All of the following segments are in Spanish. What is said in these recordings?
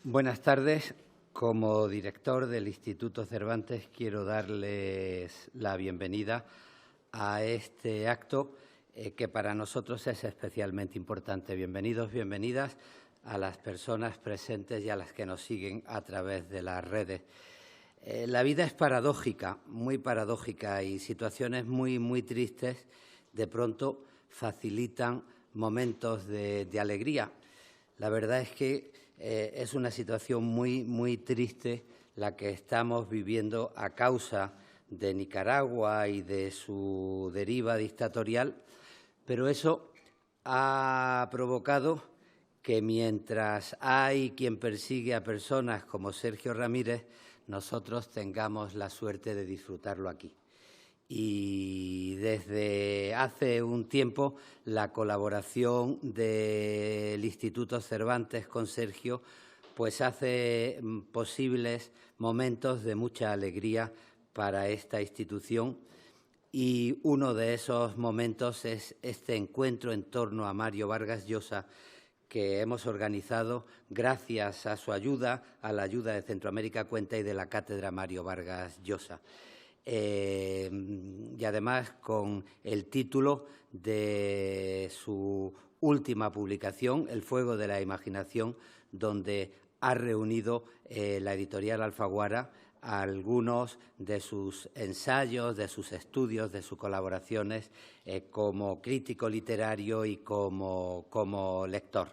Buenas tardes. Como director del Instituto Cervantes quiero darles la bienvenida a este acto que para nosotros es especialmente importante. Bienvenidos, bienvenidas a las personas presentes y a las que nos siguen a través de las redes. La vida es paradójica, muy paradójica, y situaciones muy tristes de pronto facilitan momentos de alegría. La verdad es que es una situación muy triste la que estamos viviendo a causa de Nicaragua y de su deriva dictatorial, pero eso ha provocado que mientras hay quien persigue a personas como Sergio Ramírez, nosotros tengamos la suerte de disfrutarlo aquí. Y desde hace un tiempo la colaboración del Instituto Cervantes con Sergio pues hace posibles momentos de mucha alegría para esta institución, y uno de esos momentos es este encuentro en torno a Mario Vargas Llosa que hemos organizado gracias a su ayuda, a la ayuda de Centroamérica Cuenta y de la Cátedra Mario Vargas Llosa. Y además con el título de su última publicación, El fuego de la imaginación, donde ha reunido la editorial Alfaguara algunos de sus ensayos, de sus estudios, de sus colaboraciones como crítico literario y como lector.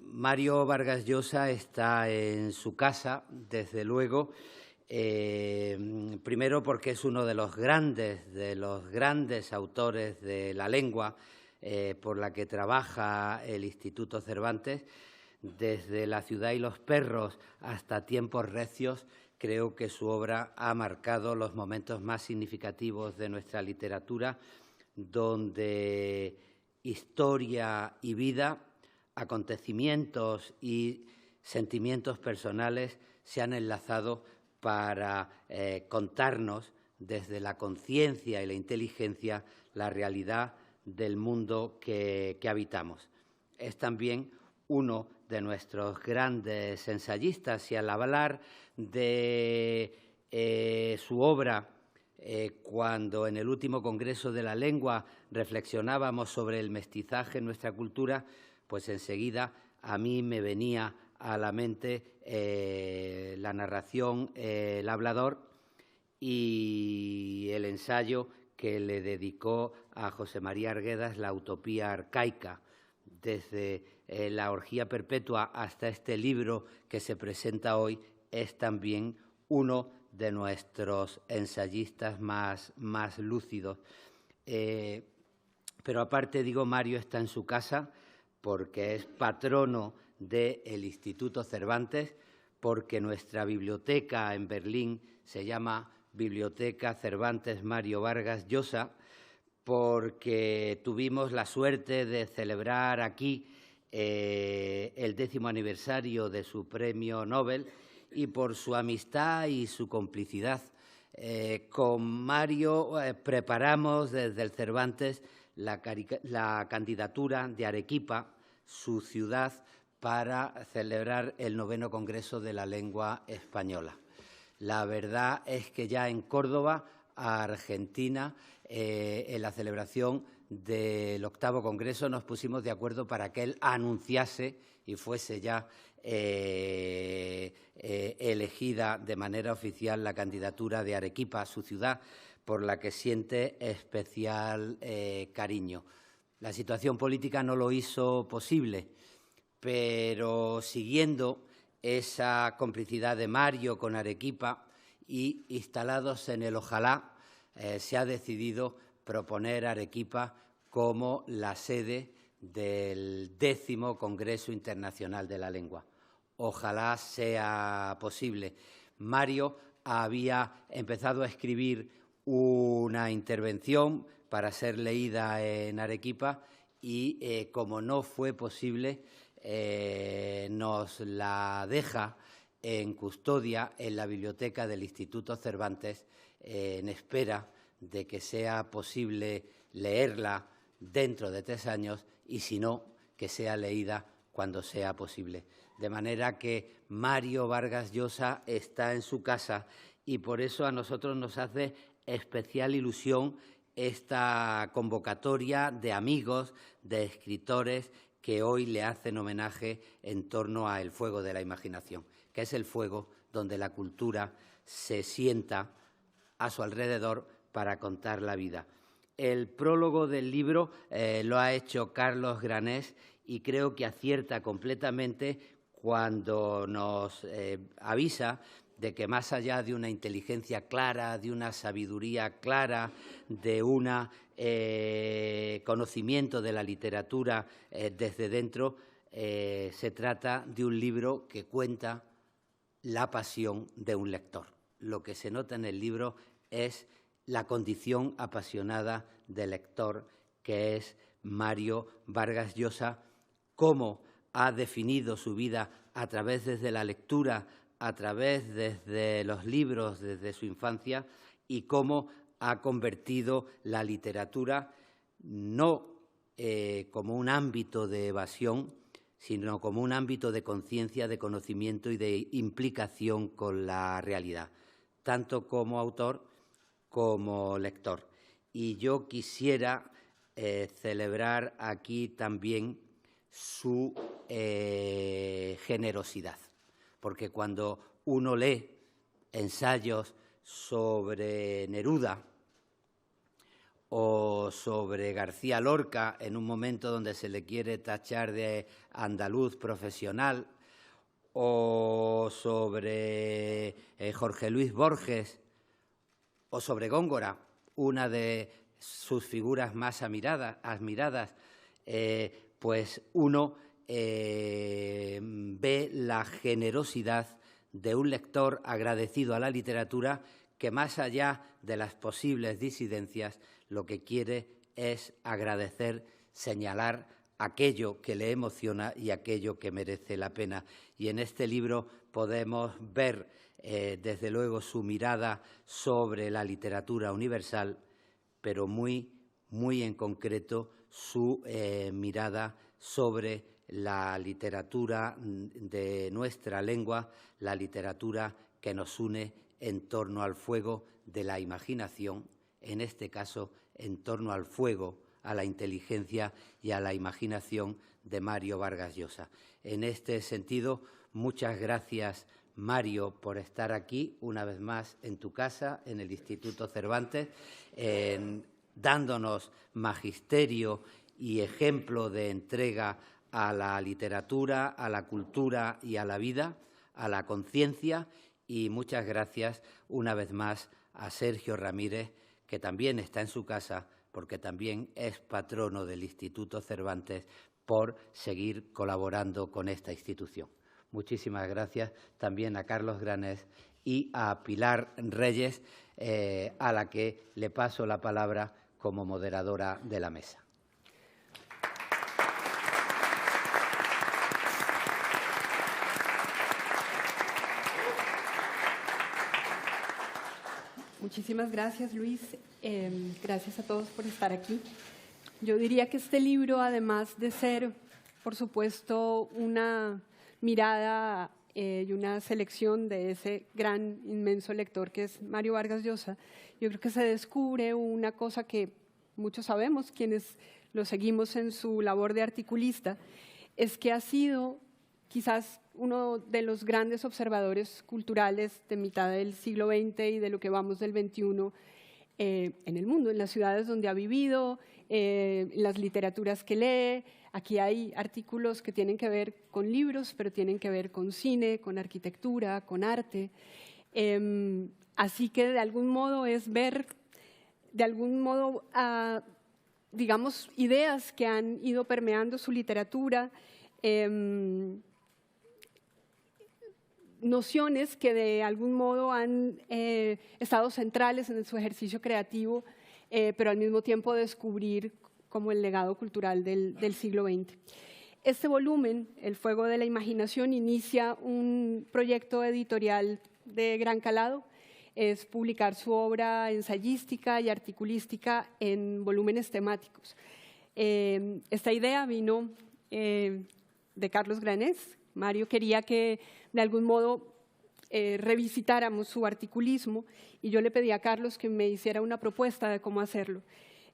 Mario Vargas Llosa está en su casa, desde luego, primero porque es uno de los grandes autores de la lengua por la que trabaja el Instituto Cervantes. Desde La ciudad y los perros hasta Tiempos recios, creo que su obra ha marcado los momentos más significativos de nuestra literatura, donde historia y vida, acontecimientos y sentimientos personales se han enlazado para contarnos desde la conciencia y la inteligencia la realidad del mundo que habitamos. Es también uno de nuestros grandes ensayistas, y al hablar de su obra, cuando en el último Congreso de la Lengua reflexionábamos sobre el mestizaje en nuestra cultura, pues enseguida a mí me venía a la mente la narración El hablador y el ensayo que le dedicó a José María Arguedas, La utopía arcaica. Desde La orgía perpetua hasta este libro que se presenta hoy, es también uno de nuestros ensayistas más lúcidos. Pero aparte, digo, Mario está en su casa porque es patrono del Instituto Cervantes, porque nuestra biblioteca en Berlín se llama Biblioteca Cervantes Mario Vargas Llosa, porque tuvimos la suerte de celebrar aquí el 10º aniversario de su premio Nobel, y por su amistad y su complicidad. Con Mario preparamos desde el Cervantes la candidatura de Arequipa, su ciudad, para celebrar el 9º Congreso de la Lengua Española. La verdad es que ya en Córdoba, Argentina, en la celebración del 8º Congreso nos pusimos de acuerdo para que él anunciase y fuese ya elegida de manera oficial la candidatura de Arequipa, su ciudad, por la que siente especial cariño. La situación política no lo hizo posible, pero siguiendo esa complicidad de Mario con Arequipa y instalados en el ojalá, se ha decidido proponer Arequipa como la sede del 10º Congreso Internacional de la Lengua. Ojalá sea posible. Mario había empezado a escribir una intervención para ser leída en Arequipa y, como no fue posible, nos la deja en custodia en la biblioteca del Instituto Cervantes, en espera de que sea posible leerla dentro de 3 años y, si no, que sea leída cuando sea posible. De manera que Mario Vargas Llosa está en su casa y por eso a nosotros nos hace especial ilusión esta convocatoria de amigos, de escritores que hoy le hacen homenaje en torno a El fuego de la imaginación, que es el fuego donde la cultura se sienta a su alrededor para contar la vida. El prólogo del libro lo ha hecho Carlos Granés y creo que acierta completamente cuando nos avisa de que más allá de una inteligencia clara, de una sabiduría clara, de un conocimiento de la literatura desde dentro, se trata de un libro que cuenta la pasión de un lector. Lo que se nota en el libro es la condición apasionada del lector, que es Mario Vargas Llosa, cómo ha definido su vida a través desde la lectura, a través desde los libros, desde su infancia, y cómo ha convertido la literatura no como un ámbito de evasión, sino como un ámbito de conciencia, de conocimiento y de implicación con la realidad, tanto como autor como lector. Y yo quisiera celebrar aquí también su generosidad, porque cuando uno lee ensayos sobre Neruda o sobre García Lorca en un momento donde se le quiere tachar de andaluz profesional, o sobre Jorge Luis Borges, o sobre Góngora, una de sus figuras más admiradas, pues uno ve la generosidad de un lector agradecido a la literatura que, más allá de las posibles disidencias, lo que quiere es agradecer, señalar aquello que le emociona y aquello que merece la pena. Y en este libro podemos ver, desde luego, su mirada sobre la literatura universal, pero muy en concreto su mirada sobre la literatura de nuestra lengua, la literatura que nos une en torno al fuego de la imaginación, en este caso en torno al fuego, a la inteligencia y a la imaginación de Mario Vargas Llosa. En este sentido, muchas gracias, Mario, por estar aquí una vez más en tu casa, en el Instituto Cervantes, dándonos magisterio y ejemplo de entrega a la literatura, a la cultura y a la vida, a la conciencia. Y muchas gracias una vez más a Sergio Ramírez, que también está en su casa, porque también es patrono del Instituto Cervantes, por seguir colaborando con esta institución. Muchísimas gracias también a Carlos Granés y a Pilar Reyes, a la que le paso la palabra como moderadora de la mesa. Muchísimas gracias, Luis. Gracias a todos por estar aquí. Yo diría que este libro, además de ser, por supuesto, una mirada y una selección de ese gran, inmenso lector que es Mario Vargas Llosa, yo creo que se descubre una cosa que muchos sabemos, quienes lo seguimos en su labor de articulista, es que ha sido quizás uno de los grandes observadores culturales de mitad del siglo XX y de lo que vamos del XXI en el mundo, en las ciudades donde ha vivido, en las literaturas que lee. Aquí hay artículos que tienen que ver con libros, pero tienen que ver con cine, con arquitectura, con arte. Así que de algún modo es ver, de algún modo, digamos, ideas que han ido permeando su literatura, nociones que de algún modo han estado centrales en su ejercicio creativo, pero al mismo tiempo descubrir como el legado cultural del siglo XX. Este volumen, El fuego de la imaginación, inicia un proyecto editorial de gran calado, es publicar su obra ensayística y articulística en volúmenes temáticos. Esta idea vino de Carlos Granés, Mario quería que de algún modo revisitáramos su articulismo y yo le pedí a Carlos que me hiciera una propuesta de cómo hacerlo.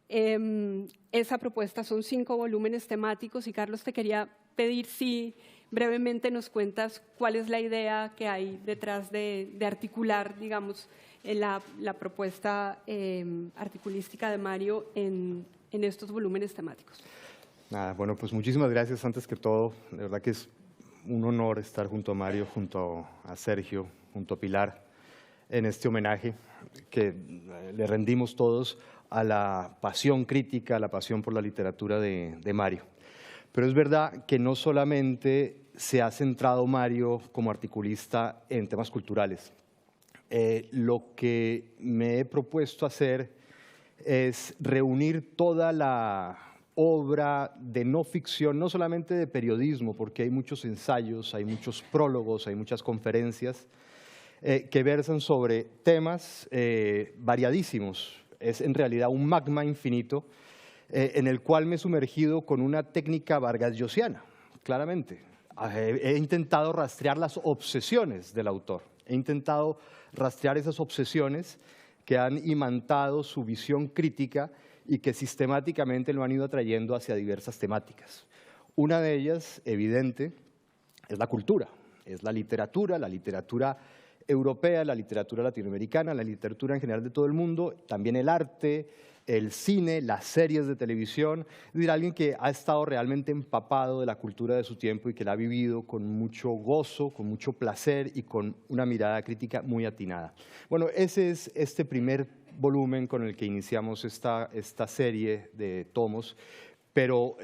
Esa propuesta son 5 volúmenes temáticos y Carlos, te quería pedir si brevemente nos cuentas cuál es la idea que hay detrás de articular, digamos, la propuesta articulística de Mario en estos volúmenes temáticos. Nada, bueno, pues muchísimas gracias antes que todo. De verdad que es un honor estar junto a Mario, junto a Sergio, junto a Pilar, en este homenaje que le rendimos todos a la pasión crítica, a la pasión por la literatura de Mario. Pero es verdad que no solamente se ha centrado Mario como articulista en temas culturales. Lo que me he propuesto hacer es reunir toda la obra de no ficción, no solamente de periodismo, porque hay muchos ensayos, hay muchos prólogos, hay muchas conferencias que versan sobre temas variadísimos. Es en realidad un magma infinito en el cual me he sumergido con una técnica vargas-llosiana, claramente. He intentado rastrear las obsesiones del autor, he intentado rastrear esas obsesiones que han imantado su visión crítica y que sistemáticamente lo han ido atrayendo hacia diversas temáticas. Una de ellas, evidente, es la cultura, es la literatura europea, la literatura latinoamericana, la literatura en general de todo el mundo, también el arte, el cine, las series de televisión. Es decir, alguien que ha estado realmente empapado de la cultura de su tiempo y que la ha vivido con mucho gozo, con mucho placer y con una mirada crítica muy atinada. Bueno, ese es este primer volumen con el que iniciamos esta serie de tomos, pero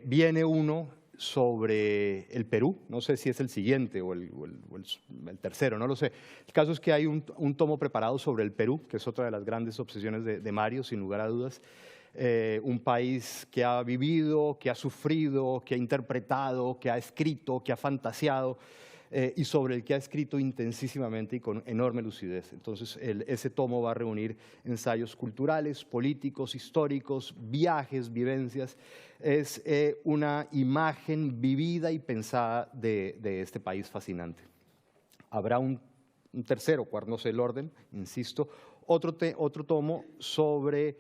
viene uno sobre el Perú, no sé si es el siguiente o el tercero, no lo sé. El caso es que hay un tomo preparado sobre el Perú, que es otra de las grandes obsesiones de Mario, sin lugar a dudas. Un país que ha vivido, que ha sufrido, que ha interpretado, que ha escrito, que ha fantaseado, y sobre el que ha escrito intensísimamente y con enorme lucidez. Entonces, ese tomo va a reunir ensayos culturales, políticos, históricos, viajes, vivencias. Es una imagen vivida y pensada de este país fascinante. Habrá un tercero, no sé el orden, insisto, otro tomo sobre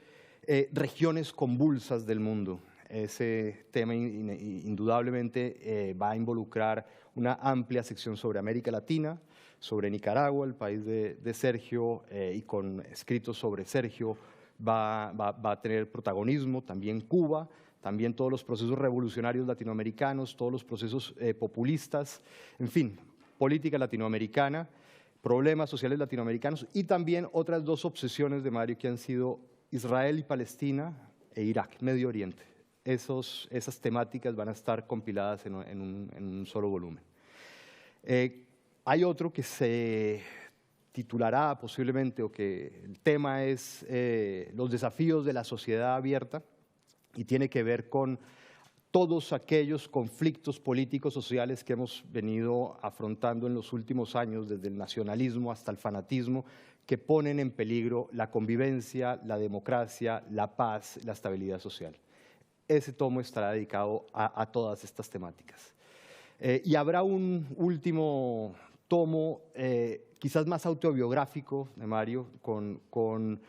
regiones convulsas del mundo. Ese tema indudablemente va a involucrar una amplia sección sobre América Latina, sobre Nicaragua, el país de Sergio, y con escritos sobre Sergio va a tener protagonismo, también Cuba, también todos los procesos revolucionarios latinoamericanos, todos los procesos populistas, en fin, política latinoamericana, problemas sociales latinoamericanos y también otras 2 obsesiones de Mario que han sido Israel y Palestina e Irak, Medio Oriente. Esas temáticas van a estar compiladas en un solo volumen. Hay otro que se titulará posiblemente, o que el tema es los desafíos de la sociedad abierta, y tiene que ver con todos aquellos conflictos políticos sociales que hemos venido afrontando en los últimos años, desde el nacionalismo hasta el fanatismo, que ponen en peligro la convivencia, la democracia, la paz, la estabilidad social. Ese tomo estará dedicado a todas estas temáticas. Y habrá un último tomo, quizás más autobiográfico de Mario, con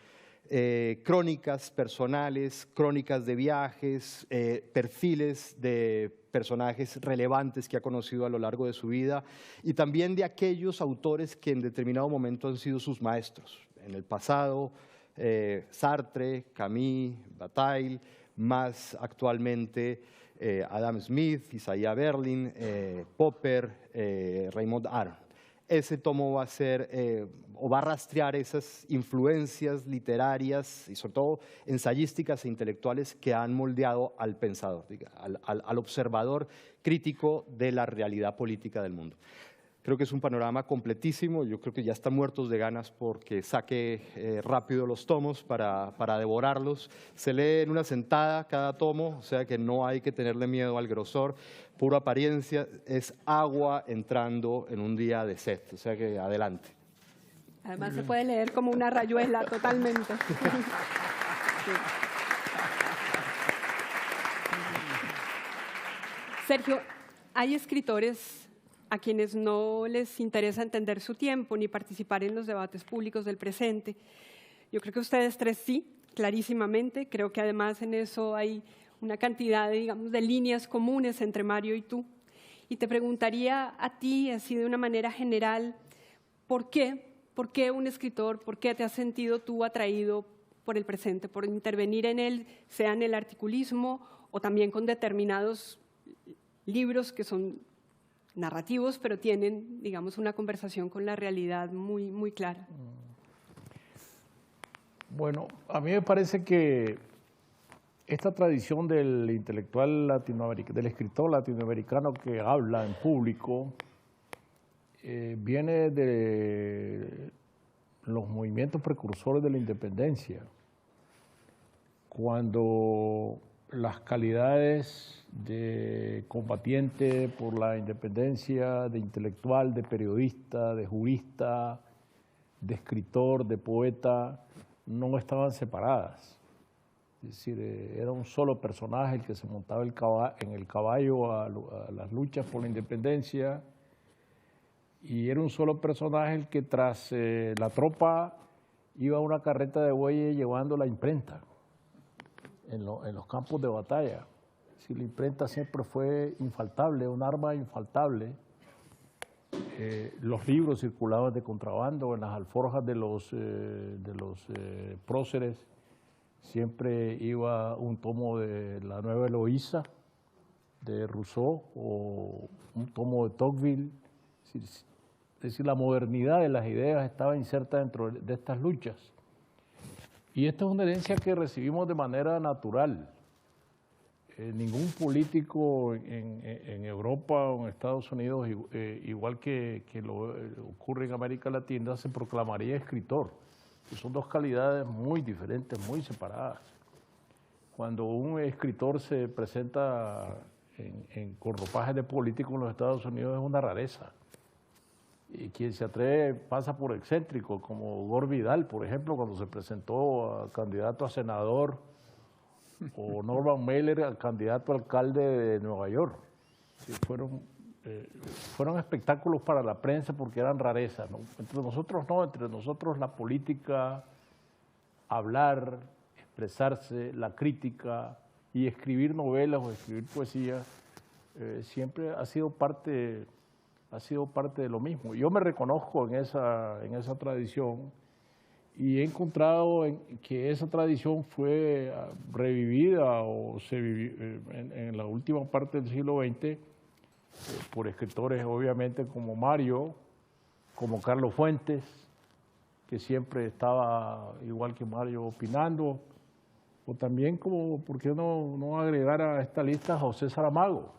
crónicas personales, crónicas de viajes, perfiles de personajes relevantes que ha conocido a lo largo de su vida y también de aquellos autores que en determinado momento han sido sus maestros. En el pasado, Sartre, Camus, Bataille, más actualmente Adam Smith, Isaiah Berlin, Popper, Raymond Aron. Ese tomo va a ser, o va a rastrear esas influencias literarias y sobre todo ensayísticas e intelectuales que han moldeado al pensador, al observador crítico de la realidad política del mundo. Creo que es un panorama completísimo. Yo creo que ya están muertos de ganas porque saque rápido los tomos para devorarlos. Se lee en una sentada cada tomo, o sea que no hay que tenerle miedo al grosor. Pura apariencia, es agua entrando en un día de sed, o sea que adelante. Además se puede leer como una rayuela totalmente. Sí. Sergio, hay escritores a quienes no les interesa entender su tiempo ni participar en los debates públicos del presente. Yo creo que ustedes tres sí, clarísimamente. Creo que además en eso hay una cantidad, digamos, de líneas comunes entre Mario y tú. Y te preguntaría a ti, así de una manera general, ¿por qué? ¿Por qué un escritor? ¿Por qué te has sentido tú atraído por el presente, por intervenir en él, sea en el articulismo o también con determinados libros que son narrativos, pero tienen, digamos, una conversación con la realidad muy, muy clara? Bueno, a mí me parece que esta tradición del intelectual latinoamericano, del escritor latinoamericano que habla en público, viene de los movimientos precursores de la independencia, cuando las calidades de combatiente por la independencia, de intelectual, de periodista, de jurista, de escritor, de poeta, no estaban separadas. Es decir, era un solo personaje el que se montaba en el caballo a las luchas por la independencia, y era un solo personaje el que tras la tropa iba a una carreta de bueyes llevando la imprenta en los campos de batalla. Si la imprenta siempre fue infaltable, un arma infaltable. Los libros circulaban de contrabando en las alforjas de los próceres. Siempre iba un tomo de La Nueva Eloísa, de Rousseau, o un tomo de Tocqueville. Es decir, la modernidad de las ideas estaba inserta dentro de estas luchas. Y esta es una herencia que recibimos de manera natural. Ningún político en Europa o en Estados Unidos, igual que lo ocurre en América Latina, se proclamaría escritor. Y son dos calidades muy diferentes, muy separadas. Cuando un escritor se presenta con ropajes de político en los Estados Unidos es una rareza. Y quien se atreve pasa por excéntrico, como Gore Vidal, por ejemplo, cuando se presentó a candidato a senador, o Norman Mailer al candidato a alcalde de Nueva York. Sí, fueron espectáculos para la prensa porque eran rarezas, ¿no? Entre nosotros no, entre nosotros la política, hablar, expresarse, la crítica y escribir novelas o escribir poesía siempre ha sido parte de lo mismo. Yo me reconozco en esa tradición y he encontrado que esa tradición fue revivida o se vivió en la última parte del siglo XX por escritores obviamente como Mario, como Carlos Fuentes, que siempre estaba igual que Mario opinando, o también como, ¿por qué no agregar a esta lista a José Saramago?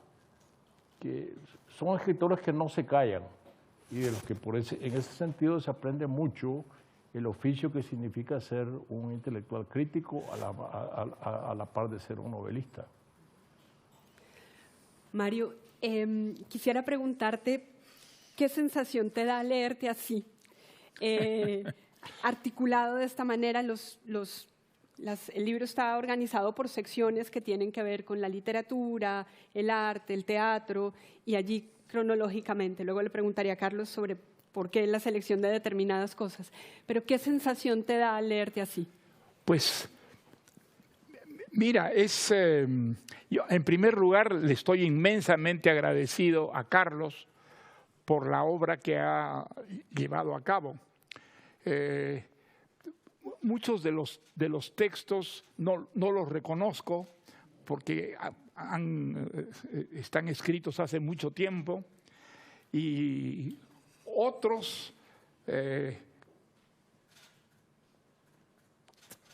Que son escritores que no se callan y de los que en ese sentido se aprende mucho el oficio que significa ser un intelectual crítico a la par de ser un novelista. Mario, quisiera preguntarte qué sensación te da leerte así, articulado de esta manera. El libro está organizado por secciones que tienen que ver con la literatura, el arte, el teatro, y allí cronológicamente. Luego le preguntaría a Carlos sobre por qué la selección de determinadas cosas. Pero ¿qué sensación te da al leerte así? Pues, mira, yo en primer lugar le estoy inmensamente agradecido a Carlos por la obra que ha llevado a cabo. Muchos de los textos no los reconozco porque están escritos hace mucho tiempo, y otros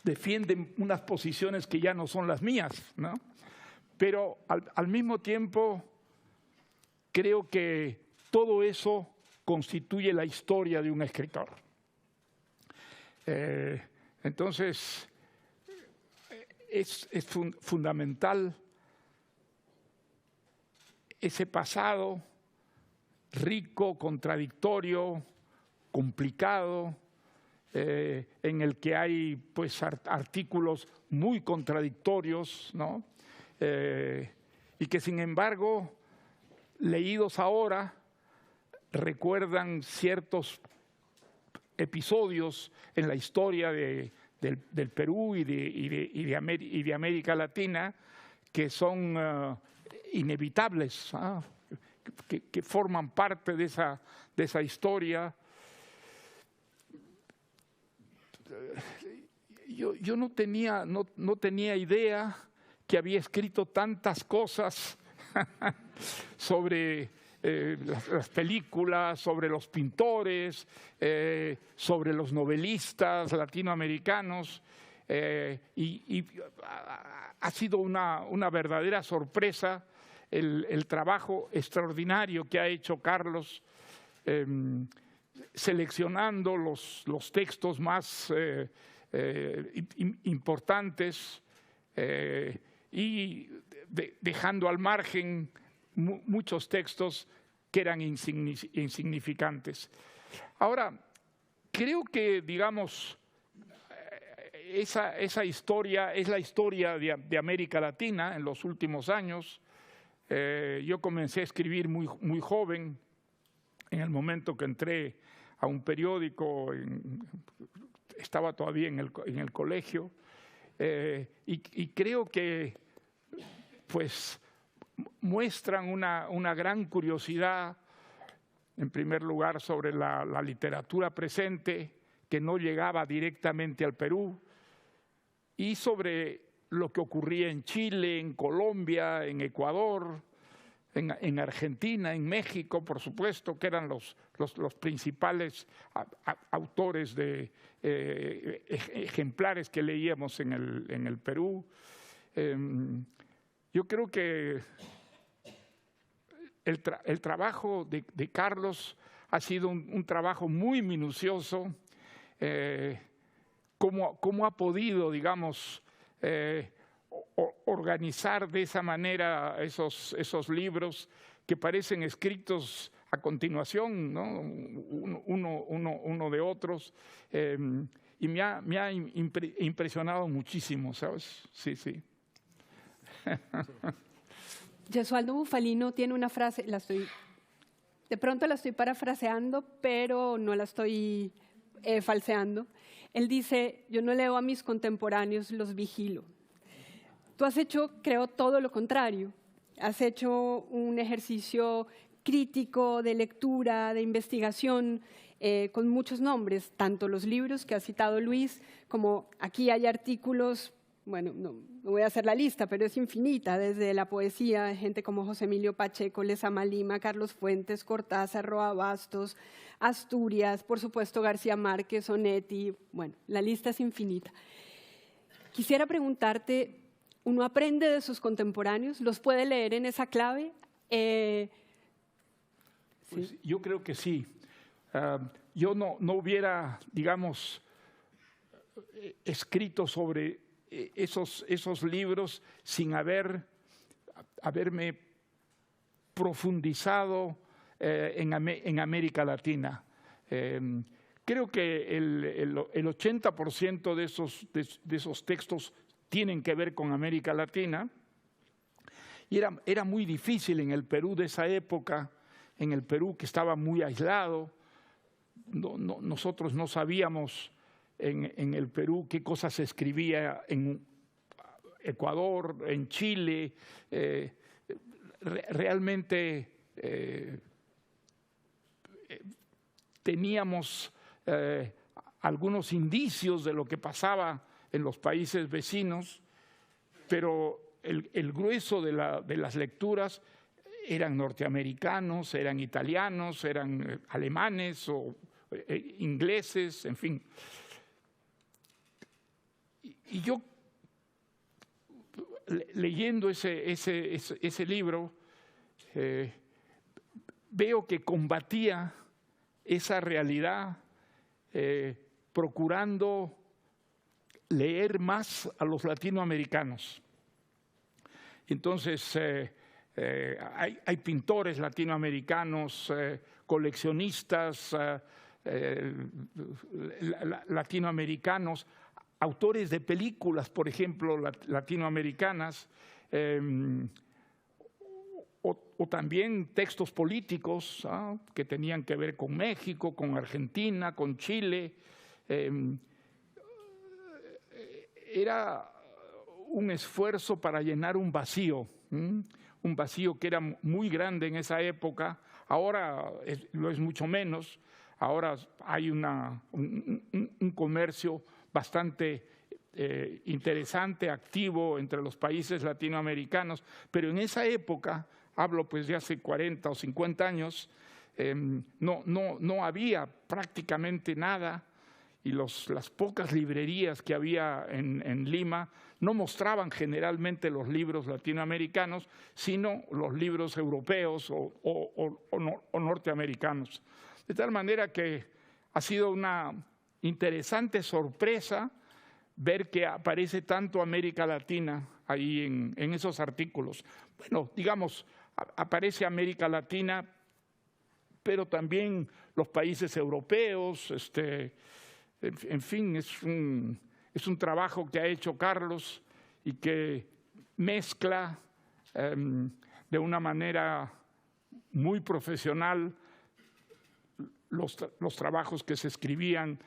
defienden unas posiciones que ya no son las mías, ¿no? Pero al mismo tiempo creo que todo eso constituye la historia de un escritor. Entonces, es fundamental ese pasado rico, contradictorio, complicado, en el que hay pues artículos muy contradictorios, ¿no? Y que sin embargo, leídos ahora, recuerdan ciertos episodios en la historia del Perú y de América Latina que son inevitables, que forman parte de esa historia. Yo no tenía idea que había escrito tantas cosas sobre las películas, sobre los pintores, sobre los novelistas latinoamericanos, y ha sido una verdadera sorpresa el trabajo extraordinario que ha hecho Carlos, seleccionando los textos más importantes y dejando al margen muchos textos que eran insignificantes. Ahora, creo que, digamos, esa historia es la historia de América Latina en los últimos años. Yo comencé a escribir muy joven, en el momento que entré a un periódico, estaba todavía en el colegio, y creo que pues muestran una gran curiosidad, en primer lugar, sobre la literatura presente, que no llegaba directamente al Perú, y sobre lo que ocurría en Chile, en Colombia, en Ecuador, en Argentina, en México, por supuesto, que eran los principales autores de ejemplares que leíamos en el Perú. Yo creo que el trabajo de Carlos ha sido un trabajo muy minucioso. Cómo ha podido, digamos, organizar de esa manera esos libros que parecen escritos a continuación, ¿no? uno de otros, y me ha impresionado muchísimo, ¿sabes? Sí. Gesualdo Bufalino tiene una frase, de pronto la estoy parafraseando, pero no la estoy falseando. Él dice: yo no leo a mis contemporáneos, los vigilo. Tú has hecho, creo, todo lo contrario. Has hecho un ejercicio crítico de lectura, de investigación, con muchos nombres, tanto los libros que ha citado Luis, como aquí hay artículos, bueno, no voy a hacer la lista, pero es infinita, desde la poesía de gente como José Emilio Pacheco, Lezama Lima, Carlos Fuentes, Cortázar, Roa Bastos, Asturias, por supuesto García Márquez, Onetti, bueno, la lista es infinita. Quisiera preguntarte, ¿uno aprende de sus contemporáneos? ¿Los puede leer en esa clave? Pues ¿sí? Yo creo que sí. Yo no hubiera, digamos, escrito sobre esos libros sin haberme profundizado en América Latina. Creo que el 80% de esos textos tienen que ver con América Latina, y era muy difícil en el Perú de esa época, en el Perú que estaba muy aislado. Nosotros no sabíamos en el Perú qué cosas se escribía en Ecuador, en Chile. Realmente teníamos algunos indicios de lo que pasaba en los países vecinos, pero el grueso de las lecturas eran norteamericanos, eran italianos, eran alemanes o ingleses, en fin. Y yo, leyendo ese libro, veo que combatía esa realidad, procurando leer más a los latinoamericanos. Entonces, hay pintores latinoamericanos, coleccionistas latinoamericanos, autores de películas, por ejemplo, latinoamericanas, o también textos políticos que tenían que ver con México, con Argentina, con Chile. Era un esfuerzo para llenar un vacío que era muy grande en esa época. Ahora lo es mucho menos. Ahora hay un comercio bastante interesante, activo entre los países latinoamericanos, pero en esa época, hablo pues de hace 40 o 50 años, no había prácticamente nada, y las pocas librerías que había en Lima no mostraban generalmente los libros latinoamericanos, sino los libros europeos o norteamericanos. De tal manera que ha sido una interesante sorpresa ver que aparece tanto América Latina ahí en esos artículos. Bueno, digamos, aparece América Latina, pero también los países europeos. En fin, es un trabajo que ha hecho Carlos y que mezcla de una manera muy profesional los trabajos que se escribían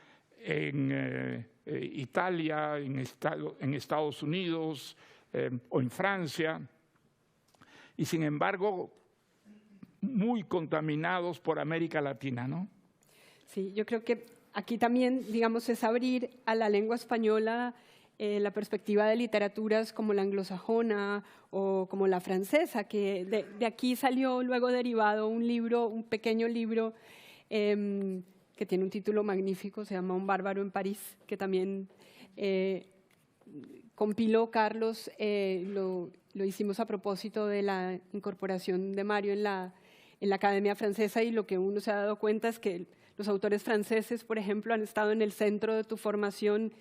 en Italia, en Estados Unidos o en Francia, y sin embargo muy contaminados por América Latina, ¿no? Sí, yo creo que aquí también, digamos, es abrir a la lengua española la perspectiva de literaturas como la anglosajona o como la francesa, que de aquí salió luego derivado un libro, un pequeño libro que tiene un título magnífico, se llama Un bárbaro en París, que también compiló Carlos. Lo hicimos a propósito de la incorporación de Mario en la Academia Francesa, y lo que uno se ha dado cuenta es que los autores franceses, por ejemplo, han estado en el centro de tu formación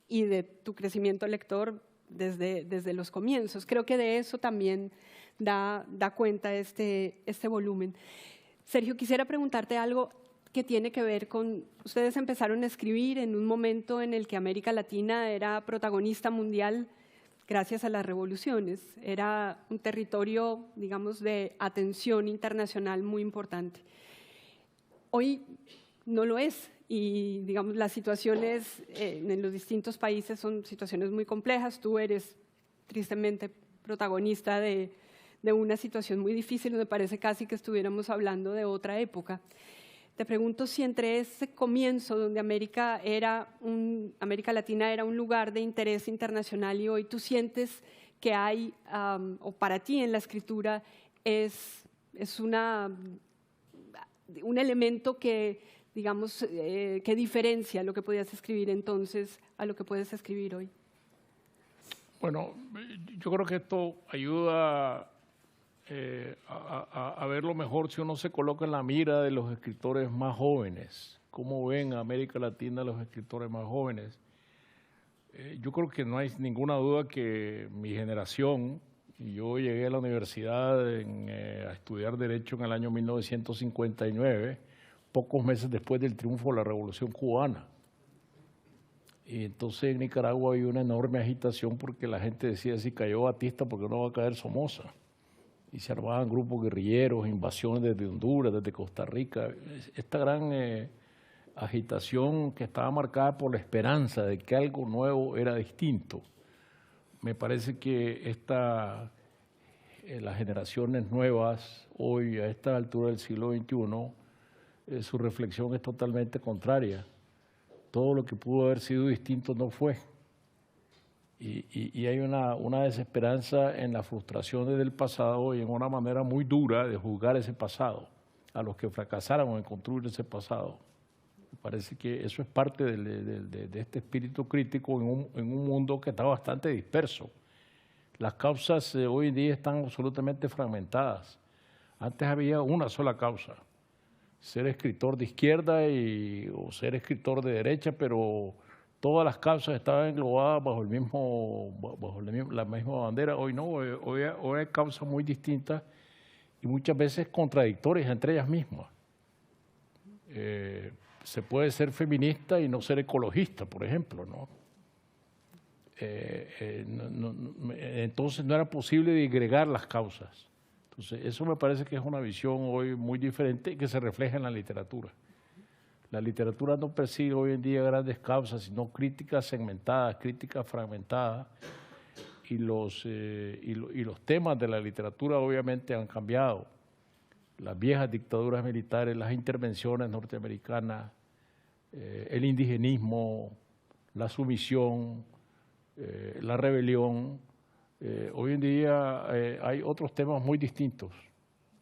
y de tu crecimiento lector desde los comienzos. Creo que de eso también da cuenta este volumen. Sergio, quisiera preguntarte algo que tiene que ver con… Ustedes empezaron a escribir en un momento en el que América Latina era protagonista mundial gracias a las revoluciones. Era un territorio, digamos, de atención internacional muy importante. Hoy no lo es, y digamos las situaciones en los distintos países son situaciones muy complejas. Tú eres tristemente protagonista de una situación muy difícil, me parece casi que estuviéramos hablando de otra época. Te pregunto si entre ese comienzo donde América Latina era un lugar de interés internacional, y hoy tú sientes que hay, o para ti en la escritura es un elemento que, digamos, que diferencia lo que podías escribir entonces a lo que puedes escribir hoy. Bueno, yo creo que esto ayuda a verlo mejor si uno se coloca en la mira de los escritores más jóvenes. ¿Cómo ven a América Latina los escritores más jóvenes? Yo creo que no hay ninguna duda que mi generación, yo llegué a la universidad a estudiar Derecho en el año 1959, pocos meses después del triunfo de la Revolución Cubana. Y entonces en Nicaragua había una enorme agitación porque la gente decía, si cayó Batista, ¿por qué no va a caer Somoza? Y se armaban grupos guerrilleros, invasiones desde Honduras, desde Costa Rica. Esta gran agitación que estaba marcada por la esperanza de que algo nuevo era distinto. Me parece que las generaciones nuevas, hoy a esta altura del siglo XXI, su reflexión es totalmente contraria. Todo lo que pudo haber sido distinto no fue. Y hay una desesperanza en las frustraciones del pasado y en una manera muy dura de juzgar ese pasado, a los que fracasaron en construir ese pasado. Me parece que eso es parte de este espíritu crítico en un mundo que está bastante disperso. Las causas hoy en día están absolutamente fragmentadas. Antes había una sola causa, ser escritor de izquierda o ser escritor de derecha, pero todas las causas estaban englobadas bajo la misma bandera. Hoy no, hoy hay causas muy distintas y muchas veces contradictorias entre ellas mismas. Se puede ser feminista y no ser ecologista, por ejemplo, ¿no? Entonces no era posible disgregar las causas. Entonces, eso me parece que es una visión hoy muy diferente y que se refleja en la literatura. La literatura no persigue hoy en día grandes causas, sino críticas segmentadas, críticas fragmentadas, y los temas de la literatura obviamente han cambiado. Las viejas dictaduras militares, las intervenciones norteamericanas, el indigenismo, la sumisión, la rebelión. Hoy en día hay otros temas muy distintos.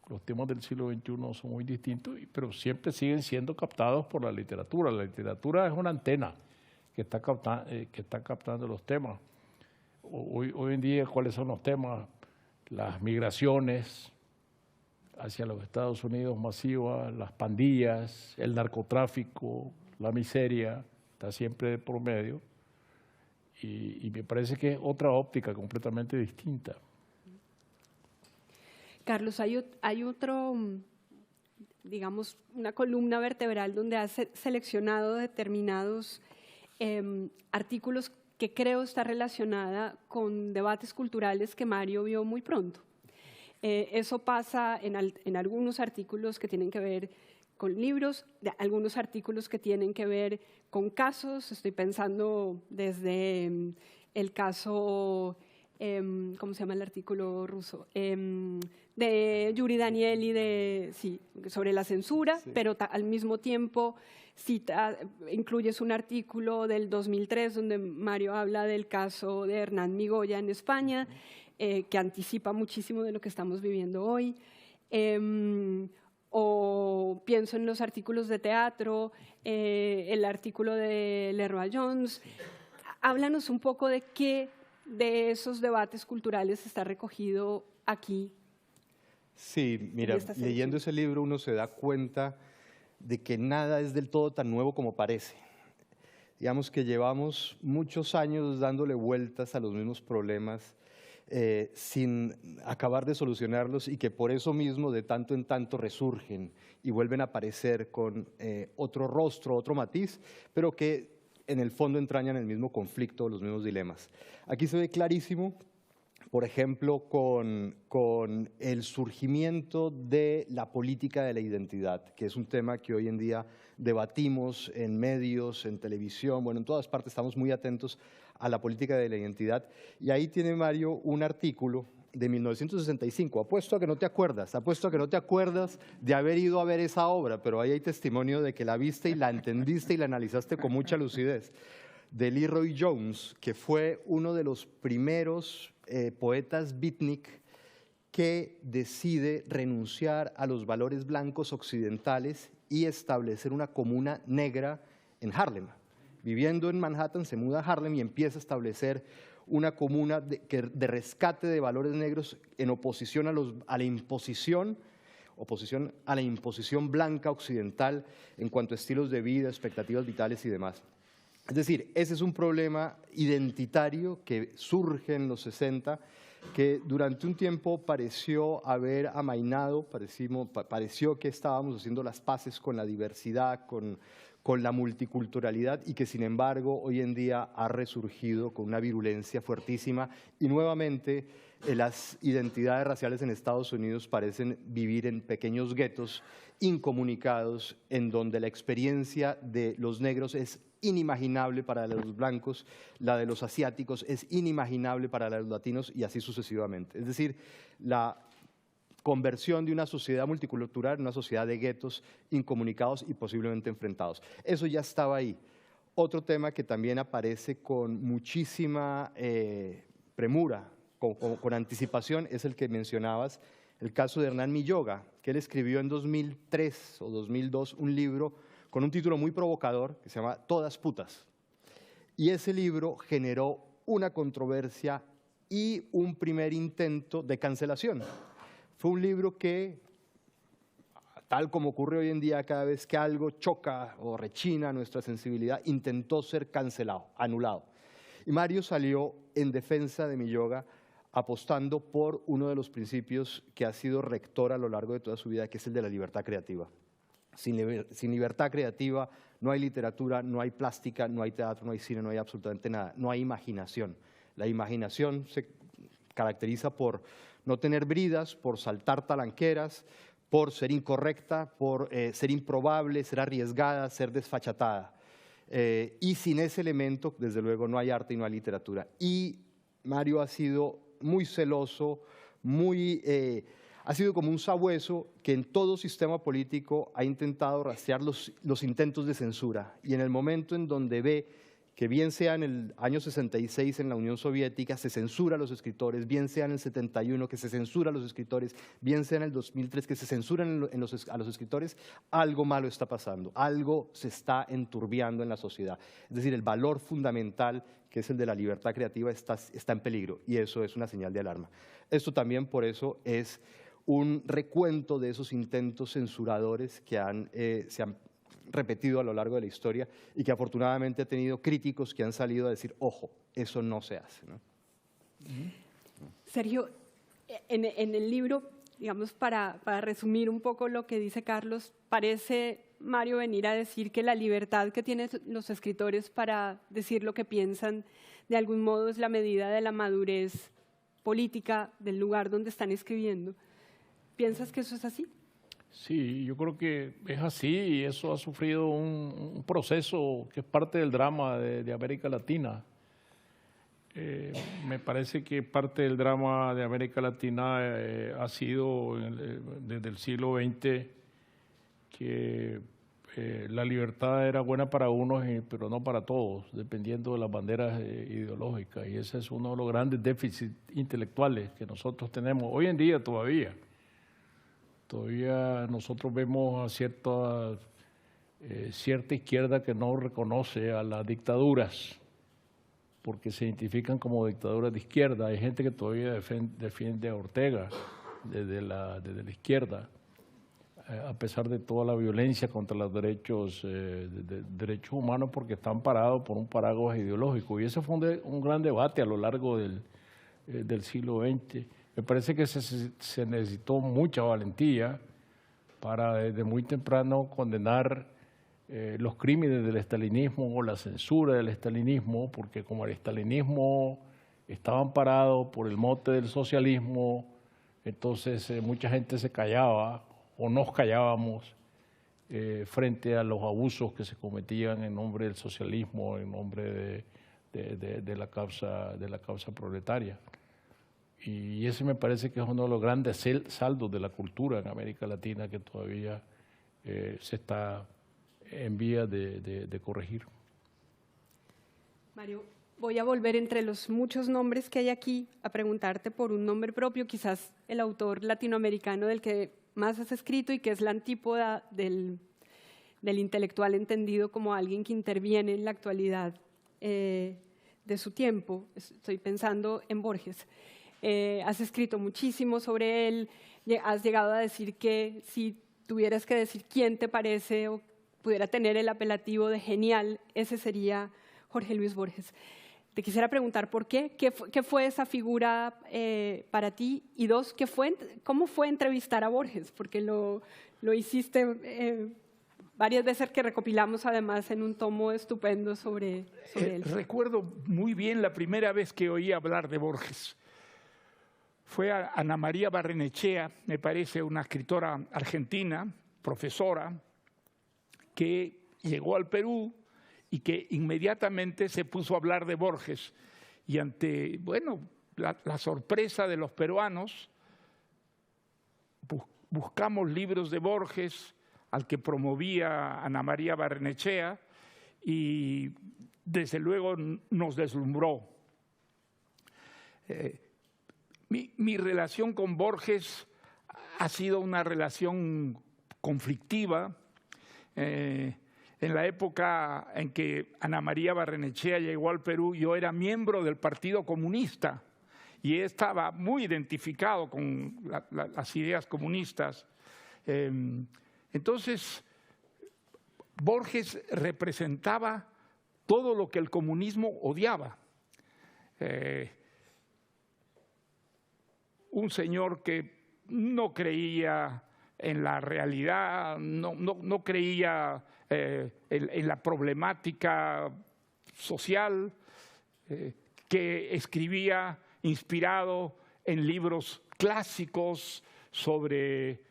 Los temas del siglo XXI son muy distintos, pero siempre siguen siendo captados por la literatura. La literatura es una antena que está captando los temas. Hoy en día, ¿cuáles son los temas? Las migraciones hacia los Estados Unidos masivas, las pandillas, el narcotráfico, la miseria, está siempre por medio. Y me parece que es otra óptica completamente distinta. Carlos, hay otro, digamos, una columna vertebral donde has seleccionado determinados artículos que creo está relacionada con debates culturales que Mario vio muy pronto. Eso pasa en algunos artículos que tienen que ver con libros, algunos artículos que tienen que ver con casos. Estoy pensando desde el caso, ¿cómo se llama el artículo ruso? De Yuri Danieli sobre la censura, sí. Pero al mismo tiempo incluyes un artículo del 2003 donde Mario habla del caso de Hernán Migoya en España, que anticipa muchísimo de lo que estamos viviendo hoy. O pienso en los artículos de teatro, el artículo de Leroy Jones. Háblanos un poco de qué de esos debates culturales está recogido aquí. Sí, mira, leyendo ese libro uno se da cuenta de que nada es del todo tan nuevo como parece. Digamos que llevamos muchos años dándole vueltas a los mismos problemas sin acabar de solucionarlos, y que por eso mismo de tanto en tanto resurgen y vuelven a aparecer con otro rostro, otro matiz, pero que en el fondo entrañan el mismo conflicto, los mismos dilemas. Aquí se ve clarísimo, por ejemplo, con el surgimiento de la política de la identidad, que es un tema que hoy en día debatimos en medios, en televisión, bueno, en todas partes estamos muy atentos a la política de la identidad. Y ahí tiene Mario un artículo de 1965. Apuesto a que no te acuerdas de haber ido a ver esa obra, pero ahí hay testimonio de que la viste y la entendiste y la analizaste con mucha lucidez. De Leroy Jones, que fue uno de los primeros poetas beatnik que decide renunciar a los valores blancos occidentales y establecer una comuna negra en Harlem. Viviendo en Manhattan, se muda a Harlem y empieza a establecer una comuna de rescate de valores negros en oposición a la imposición blanca occidental en cuanto a estilos de vida, expectativas vitales y demás. Es decir, ese es un problema identitario que surge en los 60, que durante un tiempo pareció haber amainado, pareció que estábamos haciendo las paces con la diversidad, con la multiculturalidad, y que sin embargo hoy en día ha resurgido con una virulencia fuertísima, y nuevamente las identidades raciales en Estados Unidos parecen vivir en pequeños guetos incomunicados, en donde la experiencia de los negros es inimaginable para los blancos, la de los asiáticos es inimaginable para los latinos, y así sucesivamente. Es decir, la conversión de una sociedad multicultural en una sociedad de guetos incomunicados y posiblemente enfrentados. Eso ya estaba ahí. Otro tema que también aparece con muchísima premura, con anticipación, es el que mencionabas, el caso de Hernán Migoya, que él escribió en 2003 o 2002 un libro con un título muy provocador que se llama Todas putas. Y ese libro generó una controversia y un primer intento de cancelación. Fue un libro que, tal como ocurre hoy en día cada vez que algo choca o rechina nuestra sensibilidad, intentó ser cancelado, anulado. Y Mario salió en defensa de Migoya, apostando por uno de los principios que ha sido rector a lo largo de toda su vida, que es el de la libertad creativa. Sin libertad creativa no hay literatura, no hay plástica, no hay teatro, no hay cine, no hay absolutamente nada. No hay imaginación. La imaginación se caracteriza por no tener bridas, por saltar talanqueras, por ser incorrecta, por ser improbable, ser arriesgada, ser desfachatada. Y sin ese elemento, desde luego, no hay arte y no hay literatura. Y Mario ha sido muy celoso, ha sido como un sabueso que en todo sistema político ha intentado rastrear los intentos de censura. Y en el momento en donde ve que bien sea en el año 66 en la Unión Soviética se censura a los escritores, bien sea en el 71 que se censura a los escritores, bien sea en el 2003 que se censuran a los escritores, algo malo está pasando, algo se está enturbiando en la sociedad. Es decir, el valor fundamental, que es el de la libertad creativa, está en peligro, y eso es una señal de alarma. Esto también, por eso, es un recuento de esos intentos censuradores que se han repetido a lo largo de la historia y que afortunadamente ha tenido críticos que han salido a decir, ojo, eso no se hace, ¿no? Sergio, en el libro, digamos, para resumir un poco lo que dice Carlos, parece Mario venir a decir que la libertad que tienen los escritores para decir lo que piensan, de algún modo es la medida de la madurez política del lugar donde están escribiendo. ¿Piensas que eso es así? Sí, yo creo que es así y eso ha sufrido un proceso que es parte del drama de América Latina. Me parece que parte del drama de América Latina ha sido desde el siglo XX que la libertad era buena para unos, pero no para todos, dependiendo de las banderas ideológicas. Y ese es uno de los grandes déficits intelectuales que nosotros tenemos hoy en día todavía. Todavía nosotros vemos a cierta izquierda que no reconoce a las dictaduras porque se identifican como dictaduras de izquierda. Hay gente que todavía defiende a Ortega desde la izquierda, a pesar de toda la violencia contra los derechos humanos, porque están parados por un paraguas ideológico. Y ese fue un gran debate a lo largo del siglo XX. Me parece que se necesitó mucha valentía para desde muy temprano condenar los crímenes del estalinismo o la censura del estalinismo, porque como el estalinismo estaba amparado por el mote del socialismo, entonces mucha gente se callaba o nos callábamos frente a los abusos que se cometían en nombre del socialismo, en nombre de la causa proletaria. Y ese me parece que es uno de los grandes saldos de la cultura en América Latina que todavía se está en vía de corregir. Mario, voy a volver entre los muchos nombres que hay aquí a preguntarte por un nombre propio, quizás el autor latinoamericano del que más has escrito y que es la antípoda del intelectual entendido como alguien que interviene en la actualidad de su tiempo. Estoy pensando en Borges. Has escrito muchísimo sobre él, has llegado a decir que si tuvieras que decir quién te parece o pudiera tener el apelativo de genial, ese sería Jorge Luis Borges. Te quisiera preguntar por qué, qué fue esa figura para ti, y dos, cómo fue entrevistar a Borges, porque lo hiciste varias veces, que recopilamos además en un tomo estupendo sobre él. Recuerdo muy bien la primera vez que oí hablar de Borges. Fue a Ana María Barrenechea, me parece una escritora argentina, profesora, que llegó al Perú y que inmediatamente se puso a hablar de Borges. Y ante, bueno, la sorpresa de los peruanos, buscamos libros de Borges, al que promovía Ana María Barrenechea, y desde luego nos deslumbró. Mi relación con Borges ha sido una relación conflictiva. En la época en que Ana María Barrenechea llegó al Perú, yo era miembro del Partido Comunista y estaba muy identificado con las ideas comunistas. Entonces, Borges representaba todo lo que el comunismo odiaba. Un señor que no creía en la realidad, no creía en la problemática social, que escribía inspirado en libros clásicos sobre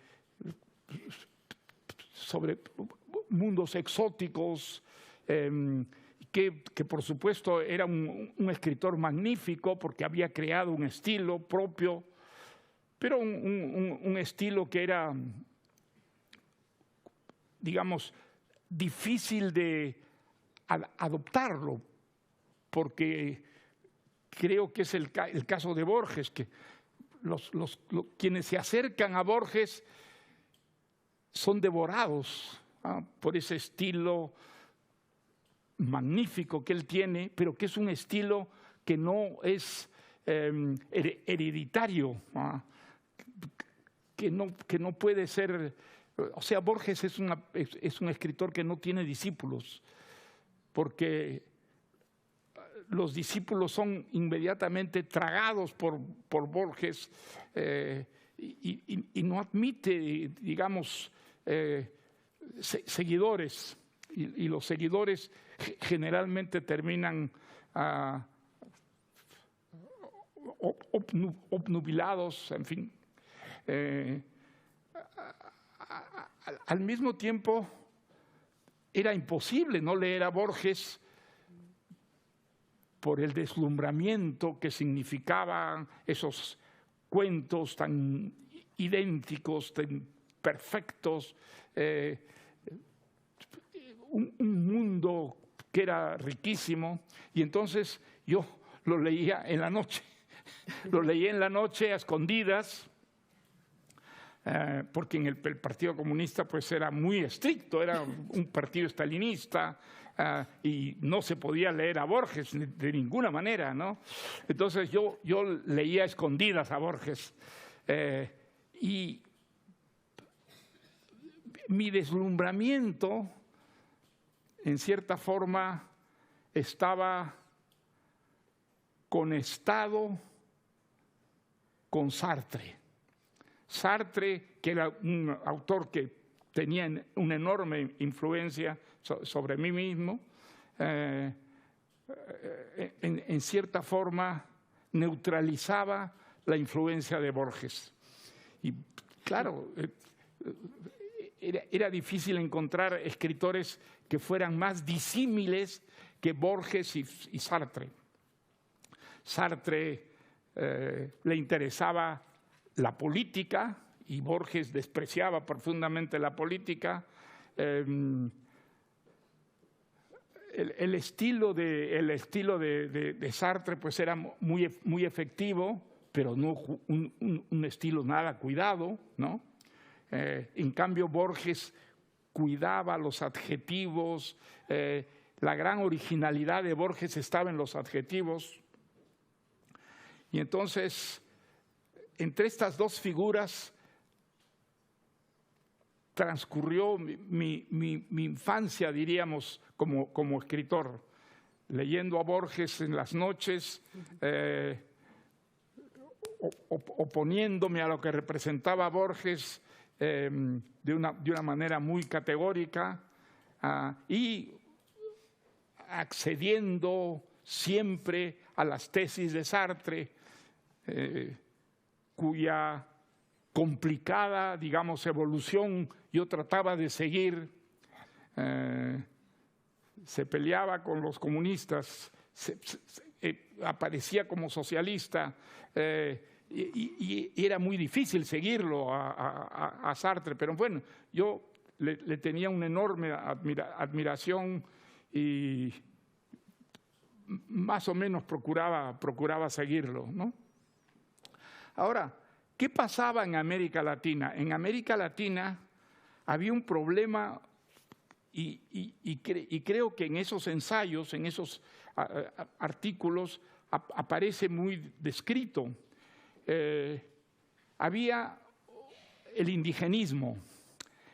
mundos exóticos, que por supuesto era un escritor magnífico porque había creado un estilo propio, pero un estilo que era, digamos, difícil de adoptarlo, porque creo que es el caso de Borges, que quienes se acercan a Borges son devorados por ese estilo magnífico que él tiene, pero que es un estilo que no es hereditario, que no puede ser. O sea, Borges es un escritor que no tiene discípulos, porque los discípulos son inmediatamente tragados por Borges y no admite, digamos, seguidores. Y los seguidores generalmente terminan obnubilados, en fin. Al mismo tiempo, era imposible no leer a Borges por el deslumbramiento que significaban esos cuentos tan idénticos, tan perfectos, un mundo que era riquísimo, y entonces yo lo leía en la noche. Lo leía en la noche a escondidas, porque en el Partido Comunista pues era muy estricto, era un partido estalinista, y no se podía leer a Borges de ninguna manera, ¿no? Entonces yo leía a escondidas a Borges, y mi deslumbramiento, en cierta forma, estaba conectado con Sartre. Sartre, que era un autor que tenía una enorme influencia sobre mí mismo, en cierta forma neutralizaba la influencia de Borges. Y claro, era difícil encontrar escritores que fueran más disímiles que Borges y Sartre. Sartre le interesaba la política y Borges despreciaba profundamente la política. El estilo de Sartre pues era muy efectivo, pero no un estilo nada cuidado, ¿no? En cambio, Borges cuidaba los adjetivos, la gran originalidad de Borges estaba en los adjetivos. Y entonces, entre estas dos figuras transcurrió mi infancia, diríamos, como escritor, leyendo a Borges en las noches, oponiéndome a lo que representaba Borges de una manera muy categórica, y accediendo siempre a las tesis de Sartre, cuya complicada, digamos, evolución yo trataba de seguir. Se peleaba con los comunistas, aparecía como socialista, y era muy difícil seguirlo a Sartre, pero bueno, yo le tenía una enorme admiración y más o menos procuraba seguirlo, ¿no? Ahora, ¿qué pasaba en América Latina? En América Latina había un problema, y creo que en esos ensayos, en esos artículos, aparece muy descrito. Había el indigenismo.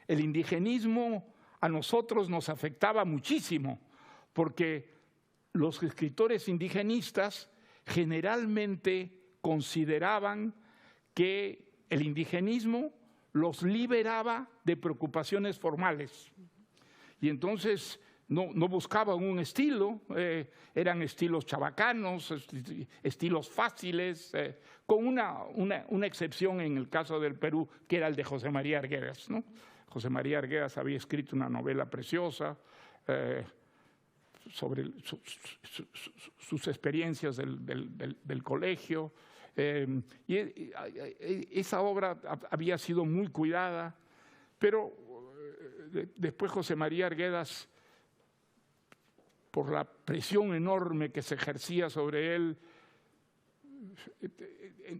El indigenismo a nosotros nos afectaba muchísimo, porque los escritores indigenistas generalmente consideraban que el indigenismo los liberaba de preocupaciones formales. Y entonces no buscaban un estilo, eran estilos chabacanos, estilos fáciles, con una excepción en el caso del Perú, que era el de José María Arguedas, ¿no? José María Arguedas había escrito una novela preciosa sobre sus experiencias del colegio, y esa obra había sido muy cuidada, pero después José María Arguedas, por la presión enorme que se ejercía sobre él,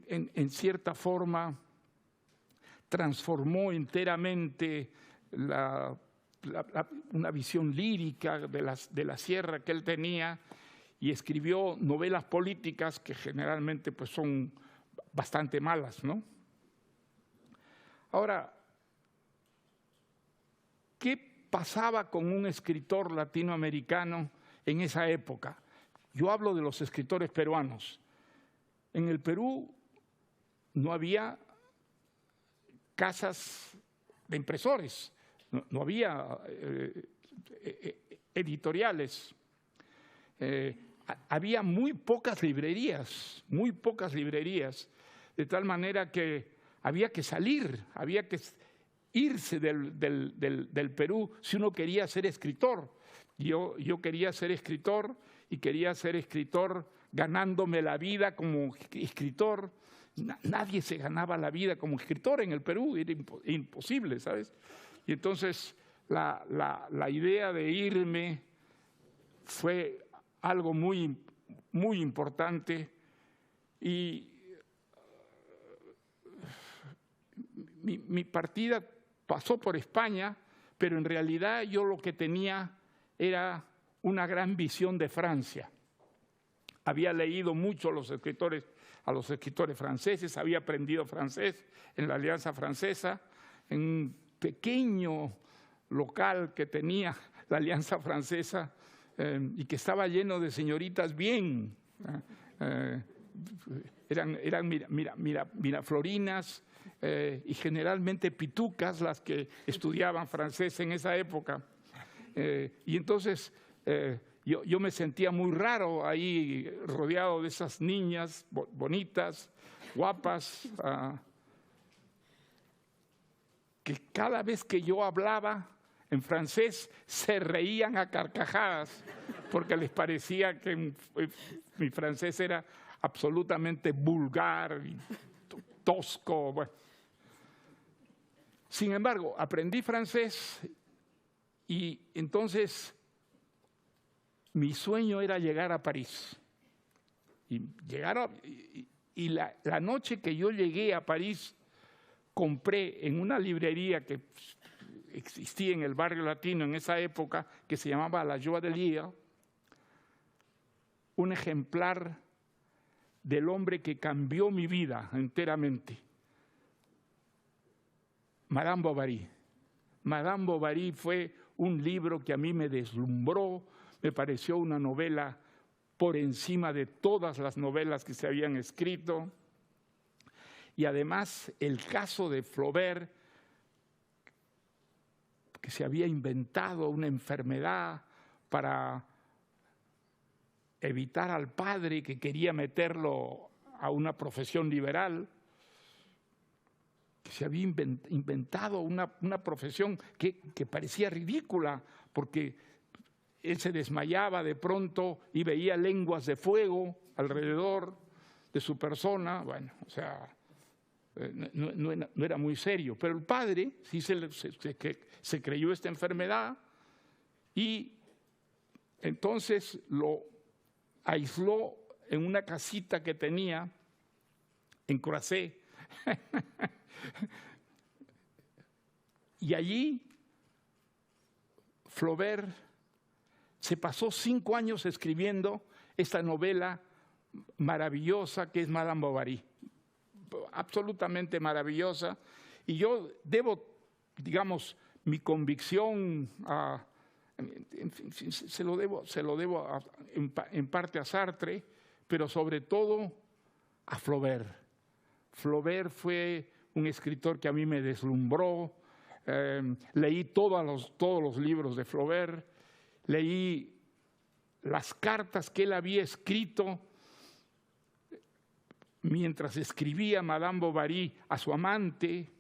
en cierta forma transformó enteramente una visión lírica de la sierra que él tenía, y escribió novelas políticas que generalmente pues, son bastante malas, ¿no? Ahora, ¿qué pasaba con un escritor latinoamericano en esa época? Yo hablo de los escritores peruanos. En el Perú no había casas de impresores, no había editoriales. Había muy pocas librerías, de tal manera que había que salir, había que irse del Perú si uno quería ser escritor. Yo quería ser escritor y quería ser escritor ganándome la vida como escritor. Nadie se ganaba la vida como escritor en el Perú, era imposible, ¿sabes? Y entonces la idea de irme fue algo muy, muy importante, y mi partida pasó por España, pero en realidad yo lo que tenía era una gran visión de Francia. Había leído mucho a los escritores franceses, había aprendido francés en la Alianza Francesa, en un pequeño local que tenía la Alianza Francesa, y que estaba lleno de señoritas bien, eran miraflorinas y generalmente pitucas las que estudiaban francés en esa época. Y entonces yo me sentía muy raro ahí rodeado de esas niñas bonitas, guapas, que cada vez que yo hablaba en francés se reían a carcajadas porque les parecía que mi francés era absolutamente vulgar y tosco. Bueno. Sin embargo, aprendí francés y entonces mi sueño era llegar a París. Y la noche que yo llegué a París, compré en una librería que existía en el barrio latino en esa época, que se llamaba La Joie de Lire, un ejemplar del hombre que cambió mi vida enteramente, Madame Bovary. Madame Bovary fue un libro que a mí me deslumbró, me pareció una novela por encima de todas las novelas que se habían escrito, y además el caso de Flaubert, que se había inventado una enfermedad para evitar al padre que quería meterlo a una profesión liberal, que se había inventado una profesión que parecía ridícula, porque él se desmayaba de pronto y veía lenguas de fuego alrededor de su persona. Bueno, o sea, no era muy serio, pero el padre sí se creyó esta enfermedad y entonces lo aisló en una casita que tenía en Croisset. Y allí Flaubert se pasó 5 años escribiendo esta novela maravillosa que es Madame Bovary, absolutamente maravillosa. Y yo debo, digamos, mi convicción se lo debo en parte a Sartre, pero sobre todo a Flaubert. Flaubert fue un escritor que a mí me deslumbró. Leí todos los libros de Flaubert, leí las cartas que él había escrito mientras escribía Madame Bovary a su amante,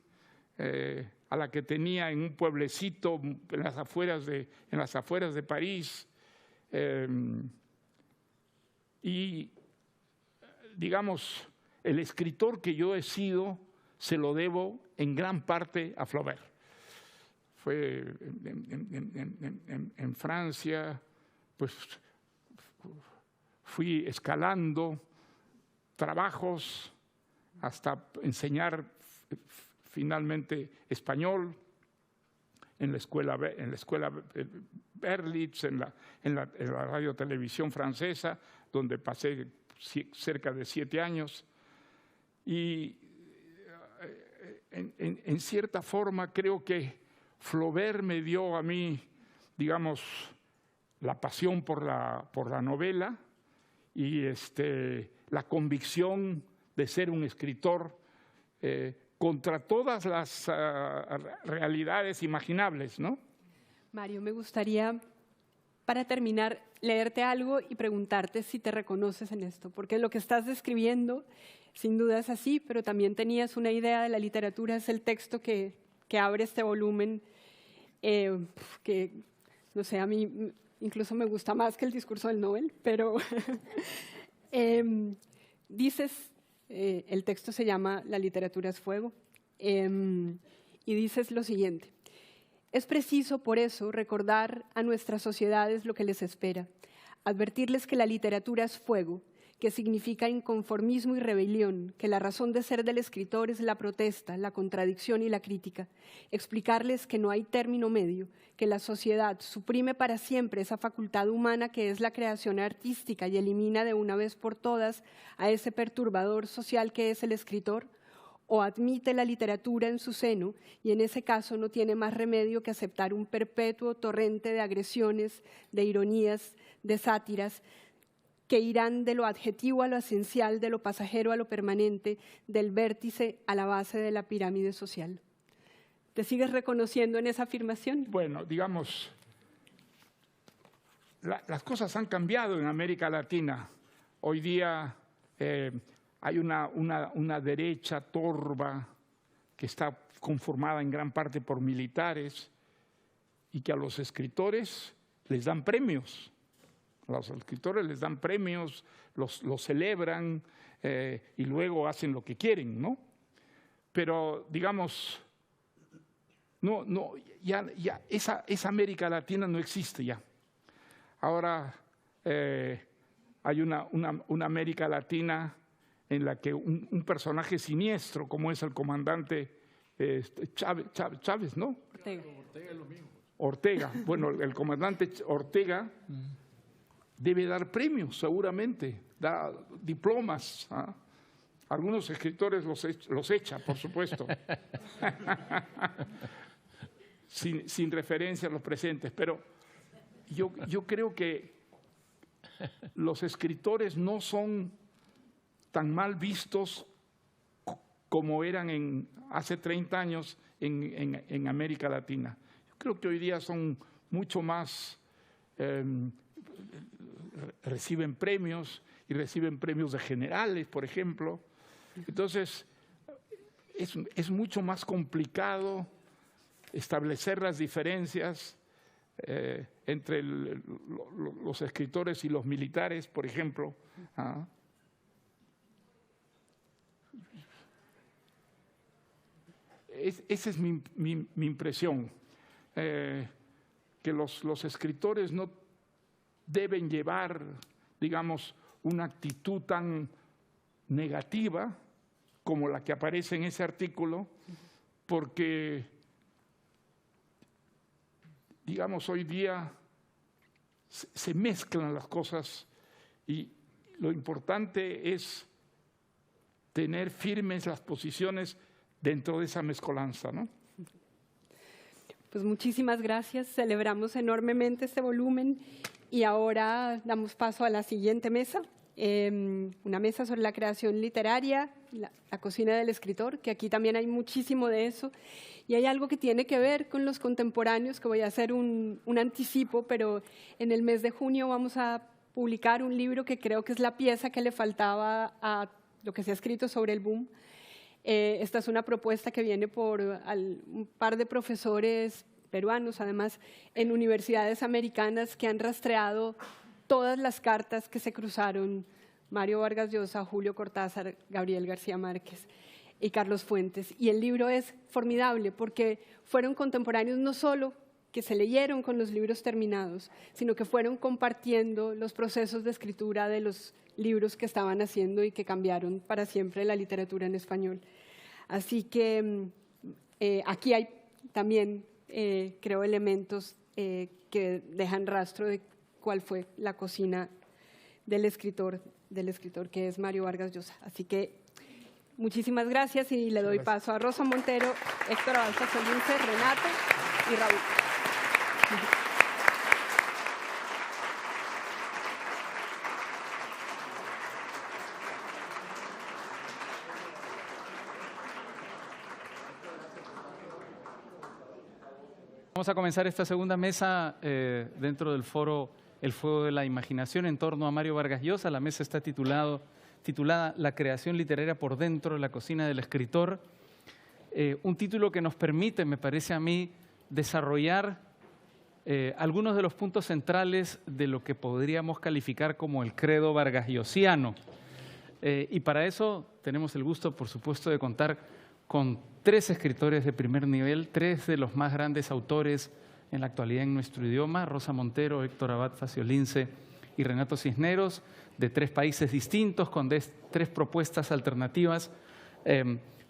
a la que tenía en un pueblecito en las afueras de París. Y, digamos, el escritor que yo he sido se lo debo en gran parte a Flaubert. Fue en Francia, pues fui escalando trabajos hasta enseñar finalmente español en la escuela Berlitz, en la radio televisión francesa, donde pasé cerca de 7 años. Y en cierta forma creo que Flaubert me dio a mí, digamos, la pasión por la novela y la convicción de ser un escritor contra todas las realidades imaginables, ¿no? Mario, me gustaría, para terminar, leerte algo y preguntarte si te reconoces en esto, porque lo que estás describiendo, sin duda es así, pero también tenías una idea de la literatura, es el texto que abre este volumen, que, no sé, a mí incluso me gusta más que el discurso del Nobel, pero dices, el texto se llama La literatura es fuego, y dices lo siguiente: es preciso, por eso, recordar a nuestras sociedades lo que les espera, advertirles que la literatura es fuego, que significa inconformismo y rebelión, que la razón de ser del escritor es la protesta, la contradicción y la crítica, explicarles que no hay término medio, que la sociedad suprime para siempre esa facultad humana que es la creación artística y elimina de una vez por todas a ese perturbador social que es el escritor, o admite la literatura en su seno y en ese caso no tiene más remedio que aceptar un perpetuo torrente de agresiones, de ironías, de sátiras, que irán de lo adjetivo a lo esencial, de lo pasajero a lo permanente, del vértice a la base de la pirámide social. ¿Te sigues reconociendo en esa afirmación? Bueno, digamos, las cosas han cambiado en América Latina. Hoy día hay una derecha torva que está conformada en gran parte por militares y que a los escritores les dan premios. A los escritores les dan premios, los celebran y luego hacen lo que quieren, ¿no? Pero, digamos, ya esa América Latina no existe ya. Ahora hay una América Latina en la que un personaje siniestro, como es el comandante Chávez, ¿no? Ortega. Ortega es lo mismo. Ortega. Bueno, el comandante Ortega debe dar premios, seguramente, da diplomas. ¿Ah? Algunos escritores los echa, por supuesto, sin referencia a los presentes. Pero yo creo que los escritores no son tan mal vistos como eran hace 30 años en América Latina. Yo creo que hoy día son mucho más, reciben premios y reciben premios de generales, por ejemplo. Entonces, es mucho más complicado establecer las diferencias entre los escritores y los militares, por ejemplo. ¿Ah? Esa es mi impresión, que los escritores no deben llevar, digamos, una actitud tan negativa como la que aparece en ese artículo, porque, digamos, hoy día se mezclan las cosas y lo importante es tener firmes las posiciones dentro de esa mezcolanza, ¿no? Pues muchísimas gracias, celebramos enormemente este volumen y ahora damos paso a la siguiente mesa. una mesa sobre la creación literaria, la cocina del escritor, que aquí también hay muchísimo de eso, y hay algo que tiene que ver con los contemporáneos, que voy a hacer un anticipo, pero en el mes de junio vamos a publicar un libro que creo que es la pieza que le faltaba a lo que se ha escrito sobre el boom. Esta es una propuesta que viene por un par de profesores peruanos, además, en universidades americanas que han rastreado todas las cartas que se cruzaron Mario Vargas Llosa, Julio Cortázar, Gabriel García Márquez y Carlos Fuentes. Y el libro es formidable porque fueron contemporáneos no solo que se leyeron con los libros terminados, sino que fueron compartiendo los procesos de escritura de los libros que estaban haciendo y que cambiaron para siempre la literatura en español. Así que aquí hay también, creo, elementos que dejan rastro de cuál fue la cocina del escritor que es Mario Vargas Llosa. Así que muchísimas gracias y le doy paso a Rosa Montero, Héctor Abalza Solince, Renato y Raúl. Vamos a comenzar esta segunda mesa dentro del foro El Fuego de la Imaginación en torno a Mario Vargas Llosa. La mesa está titulada La creación literaria por dentro de la cocina del escritor. Un título que nos permite, me parece a mí, desarrollar algunos de los puntos centrales de lo que podríamos calificar como el credo vargasllosiano. Y para eso tenemos el gusto, por supuesto, de contar con 3 escritores de primer nivel, 3 de los más grandes autores en la actualidad en nuestro idioma, Rosa Montero, Héctor Abad Faciolince y Renato Cisneros, de 3 países distintos, con 3 propuestas alternativas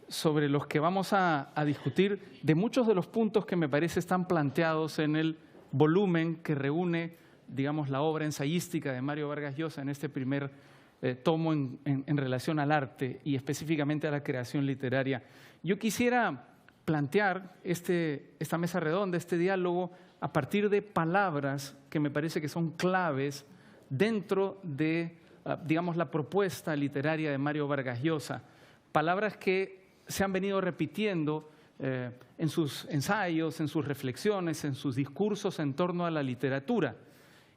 sobre los que vamos a discutir de muchos de los puntos que me parece están planteados en el volumen que reúne, digamos, la obra ensayística de Mario Vargas Llosa en este primer tomo en relación al arte y específicamente a la creación literaria. Yo quisiera plantear esta mesa redonda, este diálogo, a partir de palabras que me parece que son claves dentro de, digamos, la propuesta literaria de Mario Vargas Llosa. Palabras que se han venido repitiendo en sus ensayos, en sus reflexiones, en sus discursos en torno a la literatura.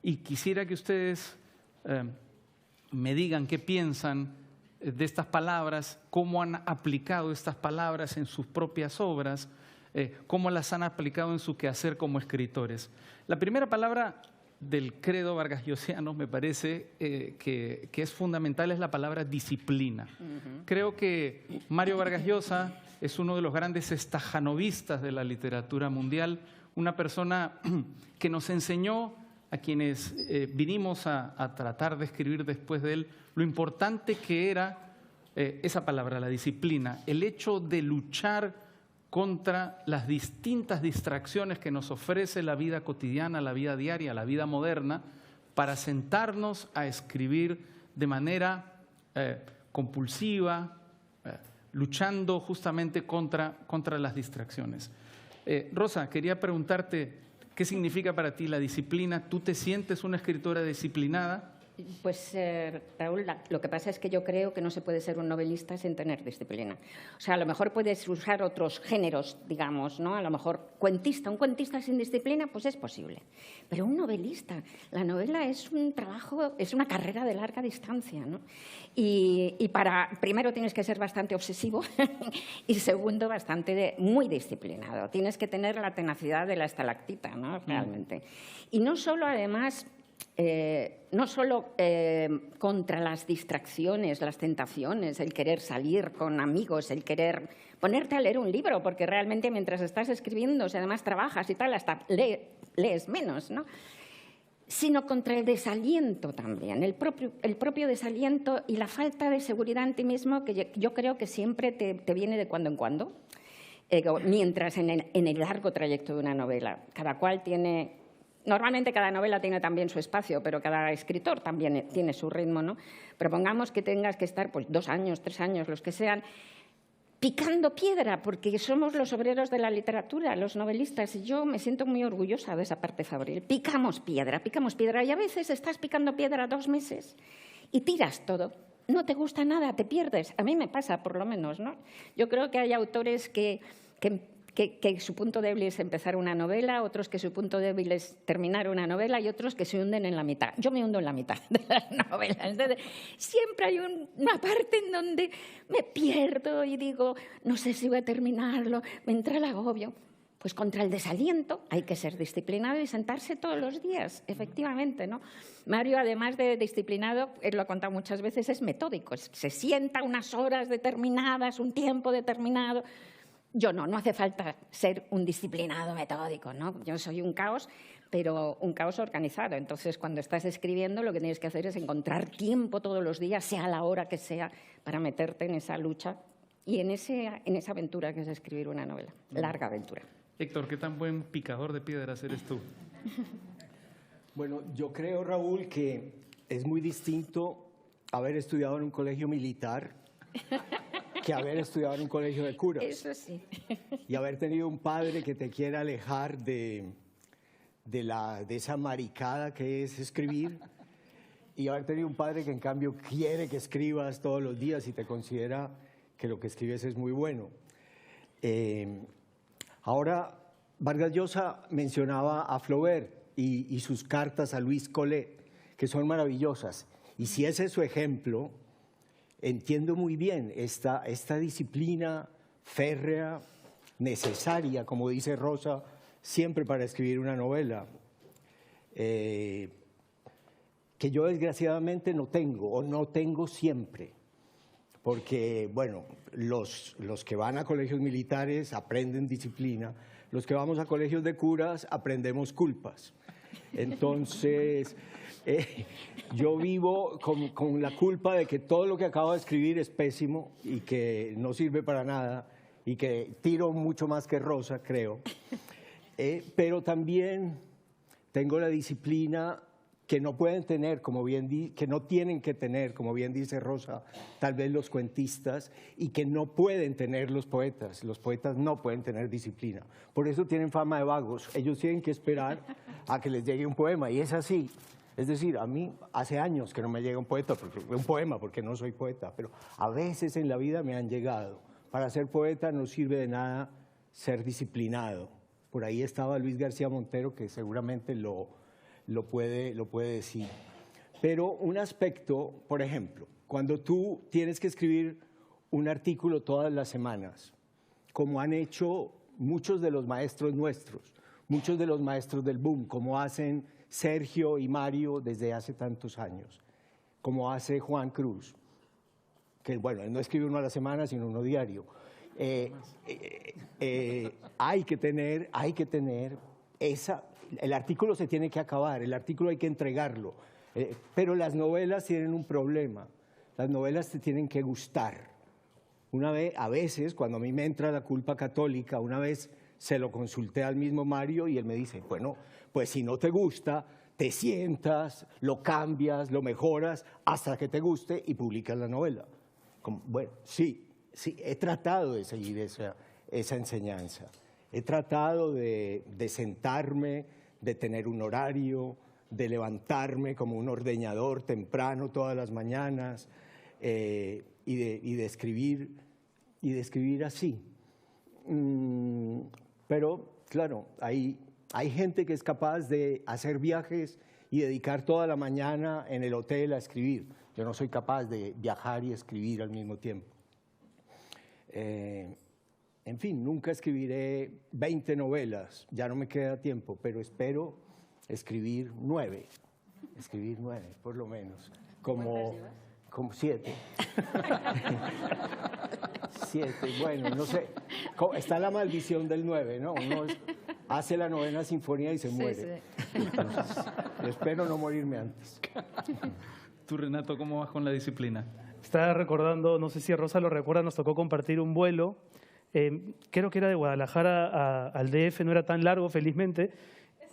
Y quisiera que ustedes me digan qué piensan de estas palabras, cómo han aplicado estas palabras en sus propias obras, cómo las han aplicado en su quehacer como escritores. La primera palabra del credo vargasllosiano me parece que es fundamental, es la palabra disciplina. Creo que Mario Vargas Llosa es uno de los grandes estajanovistas de la literatura mundial, una persona que nos enseñó a quienes vinimos a tratar de escribir después de él, lo importante que era esa palabra, la disciplina, el hecho de luchar contra las distintas distracciones que nos ofrece la vida cotidiana, la vida diaria, la vida moderna, para sentarnos a escribir de manera compulsiva, luchando justamente contra las distracciones. Rosa, quería preguntarte, ¿qué significa para ti la disciplina? ¿Tú te sientes una escritora disciplinada? Pues, Raúl, lo que pasa es que yo creo que no se puede ser un novelista sin tener disciplina. O sea, a lo mejor puedes usar otros géneros, digamos, ¿no? A lo mejor un cuentista sin disciplina, pues es posible. Pero un novelista, la novela es un trabajo, es una carrera de larga distancia, ¿no? Y primero tienes que ser bastante obsesivo y segundo, muy disciplinado. Tienes que tener la tenacidad de la estalactita, ¿no? Realmente. Y no solo, además, contra las distracciones, las tentaciones, el querer salir con amigos, el querer ponerte a leer un libro, porque realmente mientras estás escribiendo, si además trabajas y tal, hasta lees menos, ¿no? Sino contra el desaliento también, el propio desaliento y la falta de seguridad en ti mismo, que yo creo que siempre te viene de cuando en cuando, mientras en el largo trayecto de una novela. Normalmente cada novela tiene también su espacio, pero cada escritor también tiene su ritmo, ¿no? Pero pongamos que tengas que estar pues 2 años, 3 años, los que sean, picando piedra, porque somos los obreros de la literatura, los novelistas, y yo me siento muy orgullosa de esa parte fabril. Picamos piedra, y a veces estás picando piedra 2 meses y tiras todo. No te gusta nada, te pierdes. A mí me pasa, por lo menos, ¿no? Yo creo que hay autores que su punto débil es empezar una novela, otros que su punto débil es terminar una novela y otros que se hunden en la mitad. Yo me hundo en la mitad de las novelas. Entonces, siempre hay una parte en donde me pierdo y digo, no sé si voy a terminarlo, me entra el agobio. Pues contra el desaliento hay que ser disciplinado y sentarse todos los días, efectivamente, ¿no? Mario, además de disciplinado, él lo ha contado muchas veces, es metódico. Se sienta unas horas determinadas, un tiempo determinado. Yo no hace falta ser un disciplinado metódico, ¿no? Yo soy un caos, pero un caos organizado. Entonces, cuando estás escribiendo, lo que tienes que hacer es encontrar tiempo todos los días, sea la hora que sea, para meterte en esa lucha y en esa aventura que es escribir una novela, larga aventura. Héctor, ¿qué tan buen picador de piedras eres tú? Bueno, yo creo, Raúl, que es muy distinto haber estudiado en un colegio militar que haber estudiado en un colegio de curas. Eso sí. Y haber tenido un padre que te quiera alejar de esa maricada que es escribir, y haber tenido un padre que en cambio quiere que escribas todos los días y te considera que lo que escribes es muy bueno. Ahora, Vargas Llosa mencionaba a Flaubert y sus cartas a Louis Collet, que son maravillosas. Y si ese es su ejemplo, entiendo muy bien esta disciplina férrea, necesaria, como dice Rosa, siempre para escribir una novela, que yo desgraciadamente no tengo, o no tengo siempre. Porque, bueno, los que van a colegios militares aprenden disciplina, los que vamos a colegios de curas aprendemos culpas. Entonces, yo vivo con la culpa de que todo lo que acabo de escribir es pésimo y que no sirve para nada y que tiro mucho más que Rosa, creo. Pero también tengo la disciplina que no pueden tener, que no tienen que tener, como bien dice Rosa, tal vez los cuentistas, y que no pueden tener los poetas. Los poetas no pueden tener disciplina. Por eso tienen fama de vagos. Ellos tienen que esperar a que les llegue un poema, y es así. Es decir, a mí hace años que no me llega un poema, porque no soy poeta, pero a veces en la vida me han llegado. Para ser poeta no sirve de nada ser disciplinado. Por ahí estaba Luis García Montero, que seguramente lo puede decir. Pero un aspecto, por ejemplo, cuando tú tienes que escribir un artículo todas las semanas, como han hecho muchos de los maestros nuestros, muchos de los maestros del boom, como hacen Sergio y Mario desde hace tantos años, como hace Juan Cruz, que bueno, él no escribe uno a la semana, sino uno diario. Hay que tener el artículo se tiene que acabar, el artículo hay que entregarlo, pero las novelas tienen un problema, las novelas te tienen que gustar. A veces, cuando a mí me entra la culpa católica, una vez se lo consulté al mismo Mario y él me dice, bueno, pues si no te gusta, te sientas, lo cambias, lo mejoras, hasta que te guste y publicas la novela. Bueno, sí, he tratado de seguir esa enseñanza. He tratado de sentarme, de tener un horario, de levantarme como un ordeñador temprano todas las mañanas y de escribir así. Pero, claro, hay gente que es capaz de hacer viajes y dedicar toda la mañana en el hotel a escribir. Yo no soy capaz de viajar y escribir al mismo tiempo. En fin, nunca escribiré 20 novelas, ya no me queda tiempo, pero espero escribir 9, por lo menos, como 7. 7, bueno, no sé, está la maldición del 9, ¿no? Uno hace la 9ª sinfonía y se muere. Sí. Entonces, espero no morirme antes. Tú, Renato, ¿cómo vas con la disciplina? Estaba recordando, no sé si Rosa lo recuerda, nos tocó compartir un vuelo. Creo que era de Guadalajara al DF, no era tan largo, felizmente,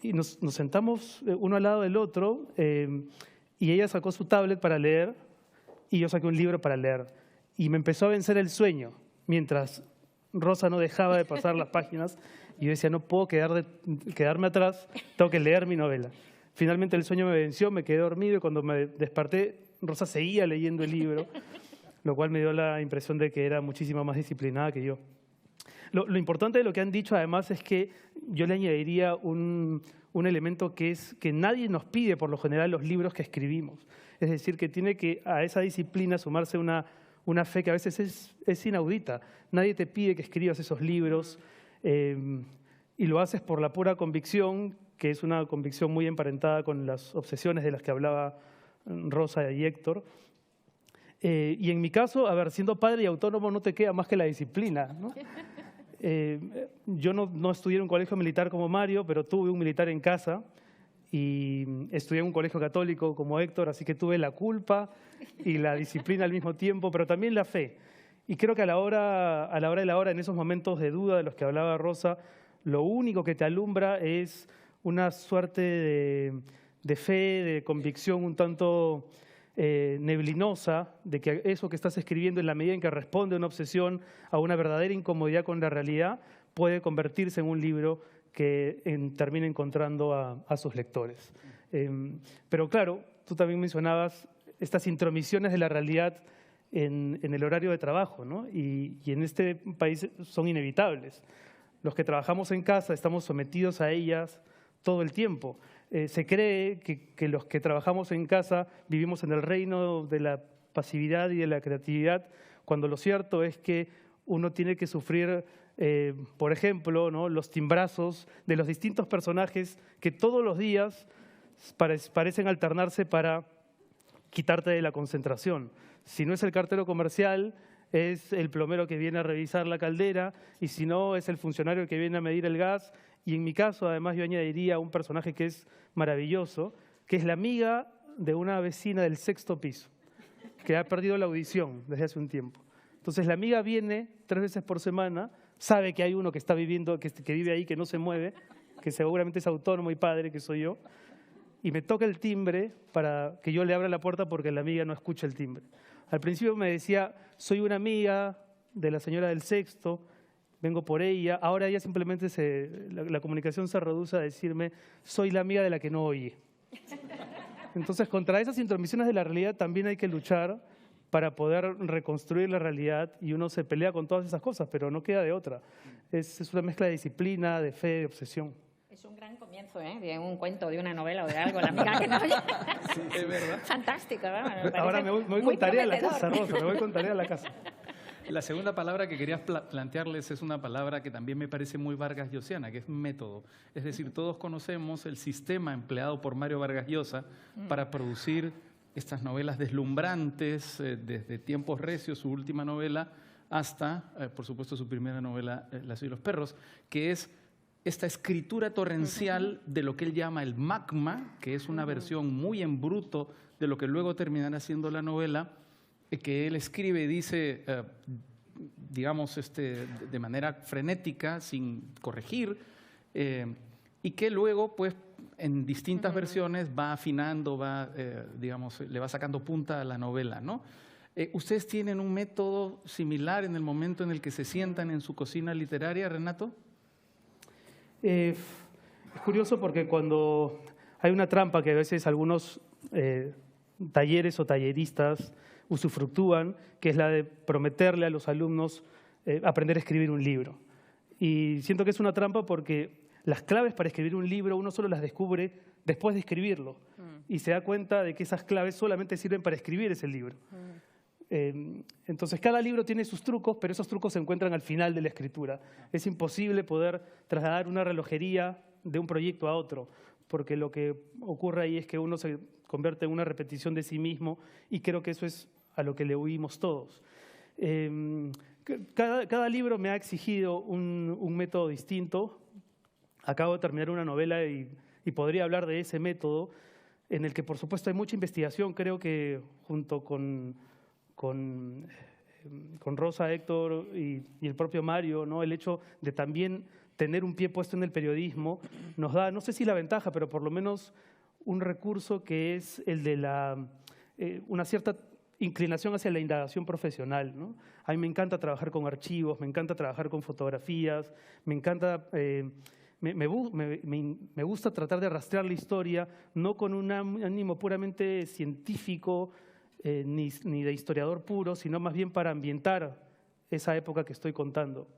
y nos sentamos uno al lado del otro, y ella sacó su tablet para leer, y yo saqué un libro para leer, y me empezó a vencer el sueño, mientras Rosa no dejaba de pasar las páginas, y yo decía, no puedo quedarme atrás, tengo que leer mi novela. Finalmente el sueño me venció, me quedé dormido, y cuando me desperté Rosa seguía leyendo el libro, lo cual me dio la impresión de que era muchísimo más disciplinada que yo. Lo importante de lo que han dicho, además, es que yo le añadiría un elemento que es que nadie nos pide, por lo general, los libros que escribimos. Es decir, que tiene que a esa disciplina sumarse una fe que a veces es inaudita. Nadie te pide que escribas esos libros y lo haces por la pura convicción, que es una convicción muy emparentada con las obsesiones de las que hablaba Rosa y Héctor. Y en mi caso, a ver, siendo padre y autónomo no te queda más que la disciplina, ¿no? Yo no estudié en un colegio militar como Mario, pero tuve un militar en casa y estudié en un colegio católico como Héctor, así que tuve la culpa y la disciplina al mismo tiempo, pero también la fe. Y creo que a la hora de la hora, en esos momentos de duda de los que hablaba Rosa, lo único que te alumbra es una suerte de fe, de convicción un tanto neblinosa, de que eso que estás escribiendo, en la medida en que responde a una obsesión, a una verdadera incomodidad con la realidad, puede convertirse en un libro que termine encontrando a sus lectores. Pero claro, tú también mencionabas estas intromisiones de la realidad en el horario de trabajo, ¿no? Y en este país son inevitables. Los que trabajamos en casa estamos sometidos a ellas todo el tiempo. Se cree que los que trabajamos en casa vivimos en el reino de la pasividad y de la creatividad, cuando lo cierto es que uno tiene que sufrir, por ejemplo, ¿no?, los timbrazos de los distintos personajes que todos los días parecen alternarse para quitarte de la concentración. Si no es el cartero comercial, es el plomero que viene a revisar la caldera, y si no, es el funcionario que viene a medir el gas. Y en mi caso, además, yo añadiría un personaje que es maravilloso, que es la amiga de una vecina del 6º piso, que ha perdido la audición desde hace un tiempo. Entonces, la amiga viene 3 veces por semana, sabe que hay uno que está viviendo, que vive ahí, que no se mueve, que seguramente es autónomo y padre, que soy yo, y me toca el timbre para que yo le abra la puerta porque la amiga no escucha el timbre. Al principio me decía, soy una amiga de la señora del 6º, vengo por ella. Ahora ella simplemente la comunicación se reduce a decirme, soy la amiga de la que no oye. Entonces, contra esas intromisiones de la realidad también hay que luchar para poder reconstruir la realidad, y uno se pelea con todas esas cosas, pero no queda de otra. Es una mezcla de disciplina, de fe, de obsesión. Es un gran comienzo, de un cuento, de una novela o de algo, la amiga que no oye. Sí, es verdad. Fantástico, ¿verdad? Ahora me voy con tarea a la casa, Rosa, me voy con tarea a la casa. La segunda palabra que quería plantearles es una palabra que también me parece muy Vargas Llosiana, que es método. Es decir, todos conocemos el sistema empleado por Mario Vargas Llosa para producir estas novelas deslumbrantes, desde Tiempos Recios, su última novela, hasta, por supuesto, su primera novela, La ciudad y los perros, que es esta escritura torrencial de lo que él llama el magma, que es una versión muy en bruto de lo que luego terminará siendo la novela, que él escribe y dice, digamos, de manera frenética, sin corregir, y que luego, pues, en distintas versiones va afinando, digamos, le va sacando punta a la novela, ¿no? ¿Ustedes tienen un método similar en el momento en el que se sientan en su cocina literaria, Renato? Es curioso porque cuando hay una trampa que a veces algunos talleres o talleristas usufructúan, que es la de prometerle a los alumnos aprender a escribir un libro. Y siento que es una trampa porque las claves para escribir un libro uno solo las descubre después de escribirlo y se da cuenta de que esas claves solamente sirven para escribir ese libro. Entonces, cada libro tiene sus trucos, pero esos trucos se encuentran al final de la escritura. Es imposible poder trasladar una relojería de un proyecto a otro, porque lo que ocurre ahí es que uno se convierte en una repetición de sí mismo, y creo que eso es a lo que le huimos todos. Cada libro me ha exigido un método distinto. Acabo de terminar una novela y podría hablar de ese método, en el que, por supuesto, hay mucha investigación. Creo que junto con Rosa, Héctor y el propio Mario, ¿no?, el hecho de también tener un pie puesto en el periodismo nos da, no sé si la ventaja, pero por lo menos un recurso que es el de una cierta inclinación hacia la indagación profesional, ¿no? A mí me encanta trabajar con archivos, me encanta trabajar con fotografías, me encanta, me gusta tratar de rastrear la historia, no con un ánimo puramente científico, ni de historiador puro, sino más bien para ambientar esa época que estoy contando.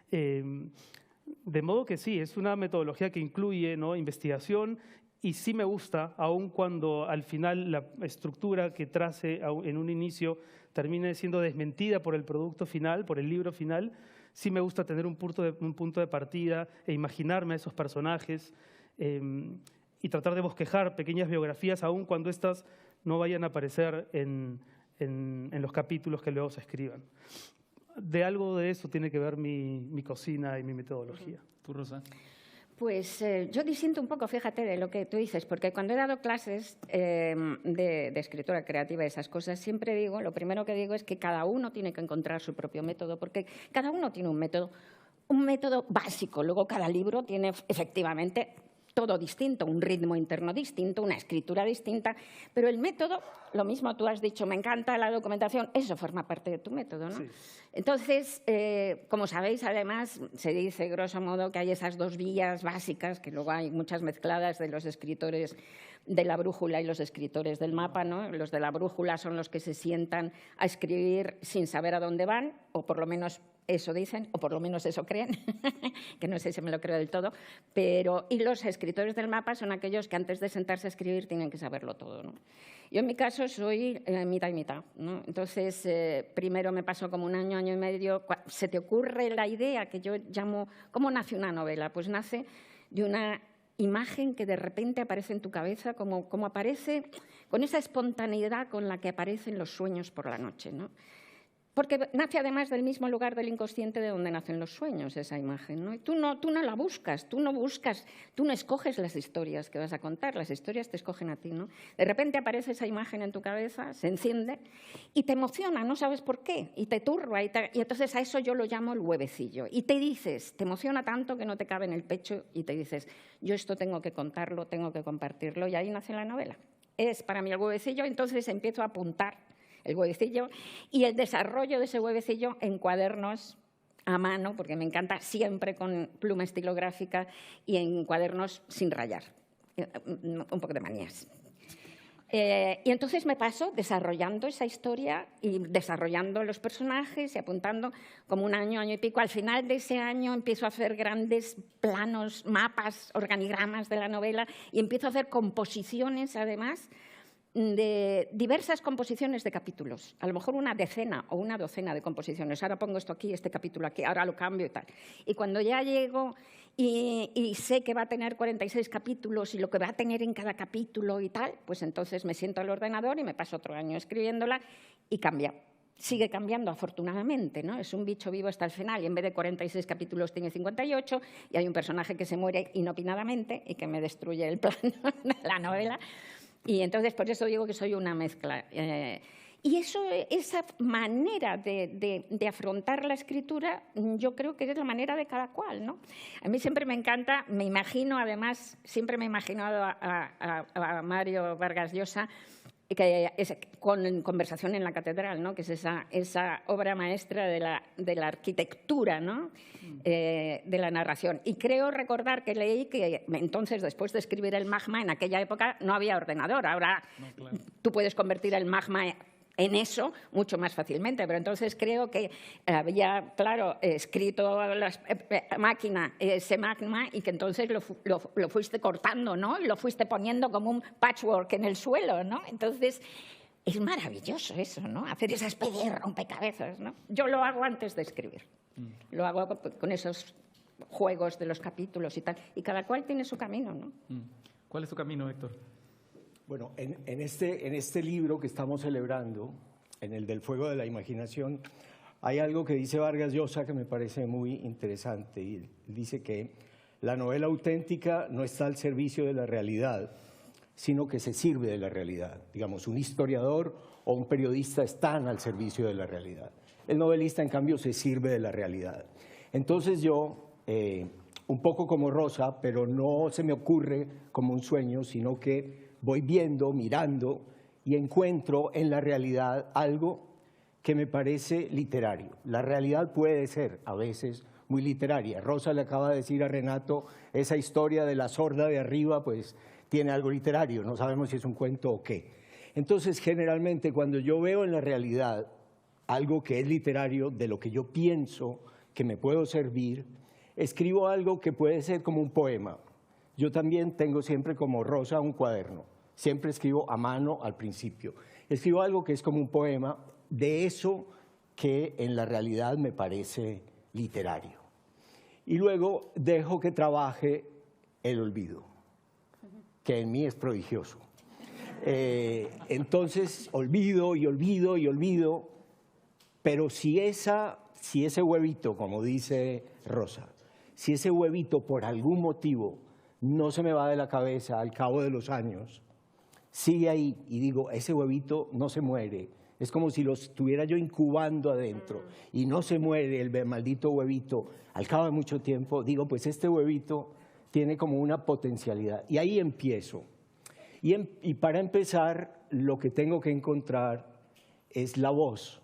De modo que sí, es una metodología que incluye, ¿no?, investigación, y sí me gusta, aun cuando al final la estructura que trace en un inicio termine siendo desmentida por el producto final, por el libro final, sí me gusta tener un punto de partida e imaginarme a esos personajes y tratar de bosquejar pequeñas biografías, aun cuando estas no vayan a aparecer en los capítulos que luego se escriban. De algo de eso tiene que ver mi cocina y mi metodología. ¿Tú, Rosa? Pues yo disiento un poco, fíjate, de lo que tú dices, porque cuando he dado clases de escritura creativa y esas cosas, siempre digo, lo primero que digo es que cada uno tiene que encontrar su propio método, porque cada uno tiene un método básico. Luego cada libro tiene efectivamente todo distinto, un ritmo interno distinto, una escritura distinta, pero el método, lo mismo tú has dicho, me encanta la documentación, eso forma parte de tu método, ¿no? Sí. Entonces, como sabéis, además, se dice, grosso modo, que hay esas dos vías básicas, que luego hay muchas mezcladas de los escritores de la brújula y los escritores del mapa, ¿no? Los de la brújula son los que se sientan a escribir sin saber a dónde van, o por lo menos eso dicen, o por lo menos eso creen, que no sé si me lo creo del todo, y los escritores del mapa son aquellos que antes de sentarse a escribir tienen que saberlo todo, ¿no? Yo en mi caso soy mitad y mitad, ¿no? Entonces, primero me pasó como un año y medio, se te ocurre la idea que yo llamo, ¿cómo nace una novela? Pues nace de una imagen que de repente aparece en tu cabeza, como aparece, con esa espontaneidad con la que aparecen los sueños por la noche, ¿no? Porque nace además del mismo lugar del inconsciente de donde nacen los sueños, esa imagen, ¿no? Y tú no la buscas, tú no escoges las historias que vas a contar, las historias te escogen a ti, ¿no? De repente aparece esa imagen en tu cabeza, se enciende y te emociona, no sabes por qué, y te turba, y entonces a eso yo lo llamo el huevecillo. Y te dices, te emociona tanto que no te cabe en el pecho y te dices, yo esto tengo que contarlo, tengo que compartirlo, y ahí nace la novela. Es para mí el huevecillo, entonces empiezo a apuntar el huevecillo y el desarrollo de ese huevecillo en cuadernos a mano, porque me encanta siempre con pluma estilográfica y en cuadernos sin rayar, un poco de manías. Y entonces me paso desarrollando esa historia y desarrollando los personajes y apuntando como un año y pico. Al final de ese año empiezo a hacer grandes planos, mapas, organigramas de la novela y empiezo a hacer composiciones además de diversas composiciones de capítulos, a lo mejor una decena o una docena de composiciones. Ahora pongo esto aquí, este capítulo aquí, ahora lo cambio y tal. Y cuando ya llego y sé que va a tener 46 capítulos y lo que va a tener en cada capítulo y tal, pues entonces me siento al ordenador y me paso otro año escribiéndola y cambia. Sigue cambiando, afortunadamente, ¿no? Es un bicho vivo hasta el final y en vez de 46 capítulos tiene 58 y hay un personaje que se muere inopinadamente y que me destruye el plan de la novela. Y entonces, por eso digo que soy una mezcla. Y esa manera de afrontar la escritura, yo creo que es la manera de cada cual, ¿no? A mí siempre me encanta, me imagino, además, siempre me he imaginado a Mario Vargas Llosa, que es con Conversación en la Catedral, ¿no? Que es esa obra maestra de la arquitectura, ¿no? De la narración. Y creo recordar que leí que entonces, después de escribir el magma, en aquella época no había ordenador. Ahora no, claro, tú puedes convertir el magma en eso mucho más fácilmente, pero entonces creo que había, claro, escrito a la máquina ese magma y que entonces lo fuiste cortando, ¿no? Y lo fuiste poniendo como un patchwork en el suelo, ¿no? Entonces, es maravilloso eso, ¿no? Hacer esa especie de rompecabezas, ¿no? Yo lo hago antes de escribir. Lo hago con esos juegos de los capítulos y tal. Y cada cual tiene su camino, ¿no? ¿Cuál es tu camino, Héctor? Bueno, en este libro que estamos celebrando, en el del fuego de la imaginación, hay algo que dice Vargas Llosa que me parece muy interesante. Y dice que la novela auténtica no está al servicio de la realidad, sino que se sirve de la realidad. Digamos, un historiador o un periodista están al servicio de la realidad. El novelista, en cambio, se sirve de la realidad. Entonces yo, un poco como Rosa, pero no se me ocurre como un sueño, sino que voy viendo, mirando y encuentro en la realidad algo que me parece literario. La realidad puede ser a veces muy literaria. Rosa le acaba de decir a Renato, esa historia de la sorda de arriba, pues tiene algo literario, no sabemos si es un cuento o qué. Entonces, generalmente, cuando yo veo en la realidad algo que es literario, de lo que yo pienso que me puedo servir, escribo algo que puede ser como un poema. Yo también tengo siempre como Rosa un cuaderno. Siempre escribo a mano al principio. Escribo algo que es como un poema de eso que en la realidad me parece literario. Y luego dejo que trabaje el olvido, que en mí es prodigioso. Entonces olvido y olvido y olvido, pero si ese huevito, como dice Rosa, si ese huevito por algún motivo no se me va de la cabeza al cabo de los años, sigue ahí y digo, ese huevito no se muere. Es como si lo estuviera yo incubando adentro y no se muere el maldito huevito. Al cabo de mucho tiempo digo, pues este huevito tiene como una potencialidad. Y ahí empiezo. Y para empezar, lo que tengo que encontrar es la voz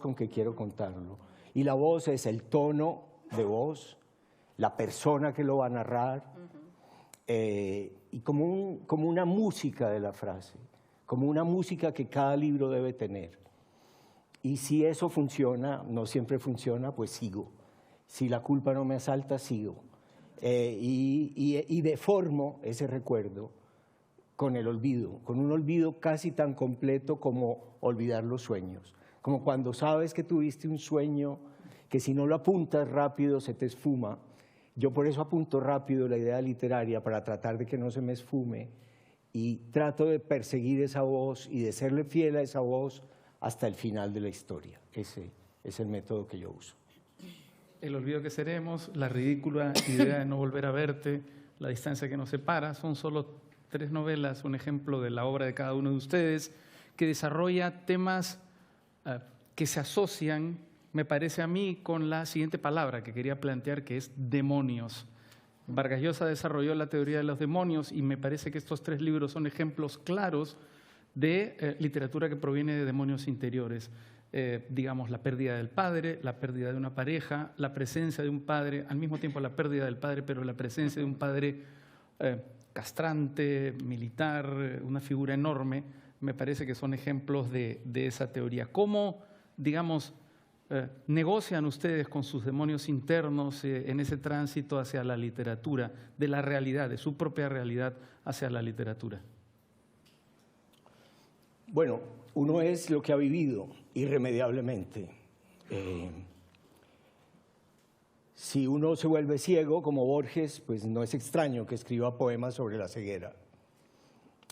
con que quiero contarlo. Y la voz es el tono de voz, la persona que lo va a narrar, y como una música de la frase, como una música que cada libro debe tener. Y si eso funciona, no siempre funciona, pues sigo. Si la culpa no me asalta, sigo. Y deformo ese recuerdo con el olvido, con un olvido casi tan completo como olvidar los sueños. Como cuando sabes que tuviste un sueño que si no lo apuntas rápido se te esfuma. Yo por eso apunto rápido la idea literaria, para tratar de que no se me esfume, y trato de perseguir esa voz y de serle fiel a esa voz hasta el final de la historia. Ese es el método que yo uso. El olvido que seremos, la ridícula idea de no volver a verte, la distancia que nos separa, son solo 3 novelas, un ejemplo de la obra de cada uno de ustedes, que desarrolla temas que se asocian, me parece a mí, con la siguiente palabra que quería plantear, que es demonios. Vargas Llosa desarrolló la teoría de los demonios y me parece que estos 3 libros son ejemplos claros de literatura que proviene de demonios interiores. Digamos, la pérdida del padre, la pérdida de una pareja, la presencia de un padre, al mismo tiempo la pérdida del padre, pero la presencia de un padre castrante, militar, una figura enorme, me parece que son ejemplos de esa teoría. ¿Cómo, digamos, negocian ustedes con sus demonios internos en ese tránsito hacia la literatura, de la realidad, de su propia realidad hacia la literatura? Bueno, uno es lo que ha vivido irremediablemente. Si uno se vuelve ciego, como Borges, pues no es extraño que escriba poemas sobre la ceguera.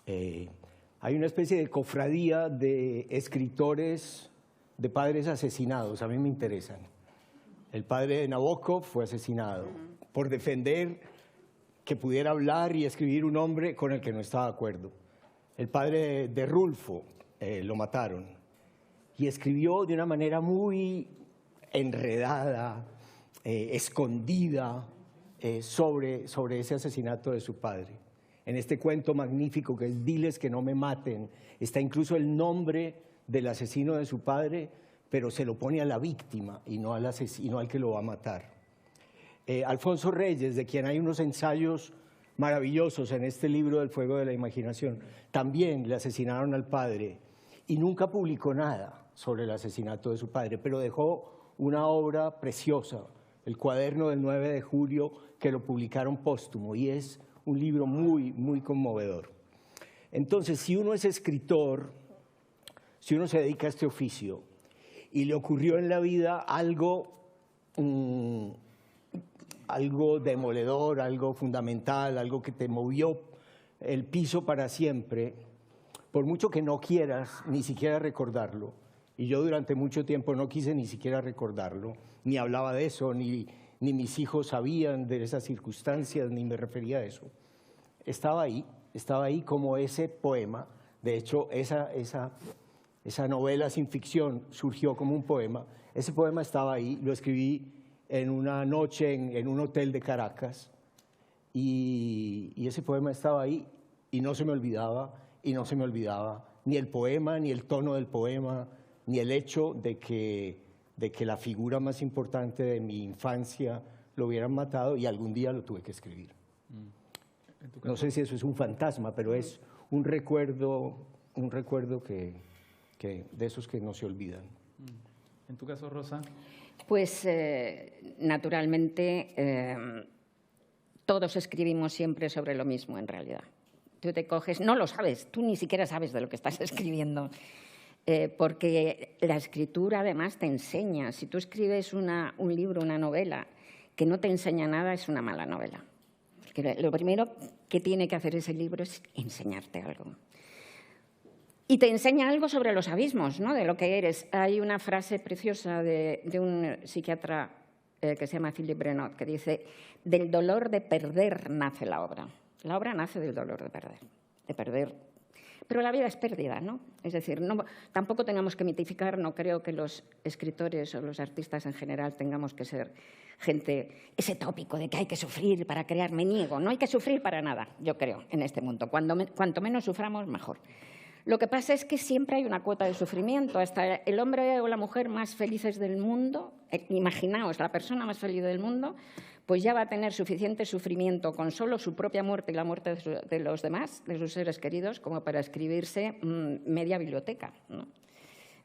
Hay una especie de cofradía de escritores de padres asesinados, a mí me interesan. El padre de Nabokov fue asesinado por defender que pudiera hablar y escribir un hombre con el que no estaba de acuerdo. El padre de Rulfo lo mataron y escribió de una manera muy enredada, escondida, sobre ese asesinato de su padre. En este cuento magnífico que es Diles que no me maten, está incluso el nombre del asesino de su padre, pero se lo pone a la víctima y no al asesino, al que lo va a matar. Alfonso Reyes, de quien hay unos ensayos maravillosos en este libro del fuego de la imaginación, también le asesinaron al padre y nunca publicó nada sobre el asesinato de su padre, pero dejó una obra preciosa, El cuaderno del 9 de julio, que lo publicaron póstumo, y es un libro muy, muy conmovedor. Entonces, si uno es escritor, si uno se dedica a este oficio y le ocurrió en la vida algo demoledor, algo fundamental, algo que te movió el piso para siempre, por mucho que no quieras ni siquiera recordarlo, y yo durante mucho tiempo no quise ni siquiera recordarlo, ni hablaba de eso, ni mis hijos sabían de esas circunstancias, ni me refería a eso. Estaba ahí como ese poema. De hecho, esa novela sin ficción surgió como un poema. Ese poema estaba ahí, lo escribí en una noche en un hotel de Caracas, y ese poema estaba ahí y no se me olvidaba, ni el poema, ni el tono del poema, ni el hecho de que la figura más importante de mi infancia lo hubieran matado, y algún día lo tuve que escribir. No sé si eso es un fantasma, pero es un recuerdo un recuerdo que de esos que no se olvidan. ¿En tu caso, Rosa? Pues naturalmente todos escribimos siempre sobre lo mismo en realidad. Tú te coges, no lo sabes, tú ni siquiera sabes de lo que estás escribiendo, porque la escritura además te enseña. Si tú escribes un libro, una novela, que no te enseña nada, es una mala novela. Porque lo primero que tiene que hacer ese libro es enseñarte algo. Y te enseña algo sobre los abismos, ¿no?, de lo que eres. Hay una frase preciosa de un psiquiatra que se llama Philippe Brenot, que dice: del dolor de perder nace la obra. La obra nace del dolor de perder. Pero la vida es pérdida, ¿no? Es decir, tampoco tenemos que mitificar, no creo que los escritores o los artistas en general tengamos que ser gente, ese tópico de que hay que sufrir para crear, me niego. No hay que sufrir para nada, yo creo, en este mundo. Cuanto menos suframos, mejor. Lo que pasa es que siempre hay una cuota de sufrimiento. Hasta el hombre o la mujer más felices del mundo, imaginaos, la persona más feliz del mundo, pues ya va a tener suficiente sufrimiento con solo su propia muerte y la muerte de los demás, de sus seres queridos, como para escribirse media biblioteca, ¿no?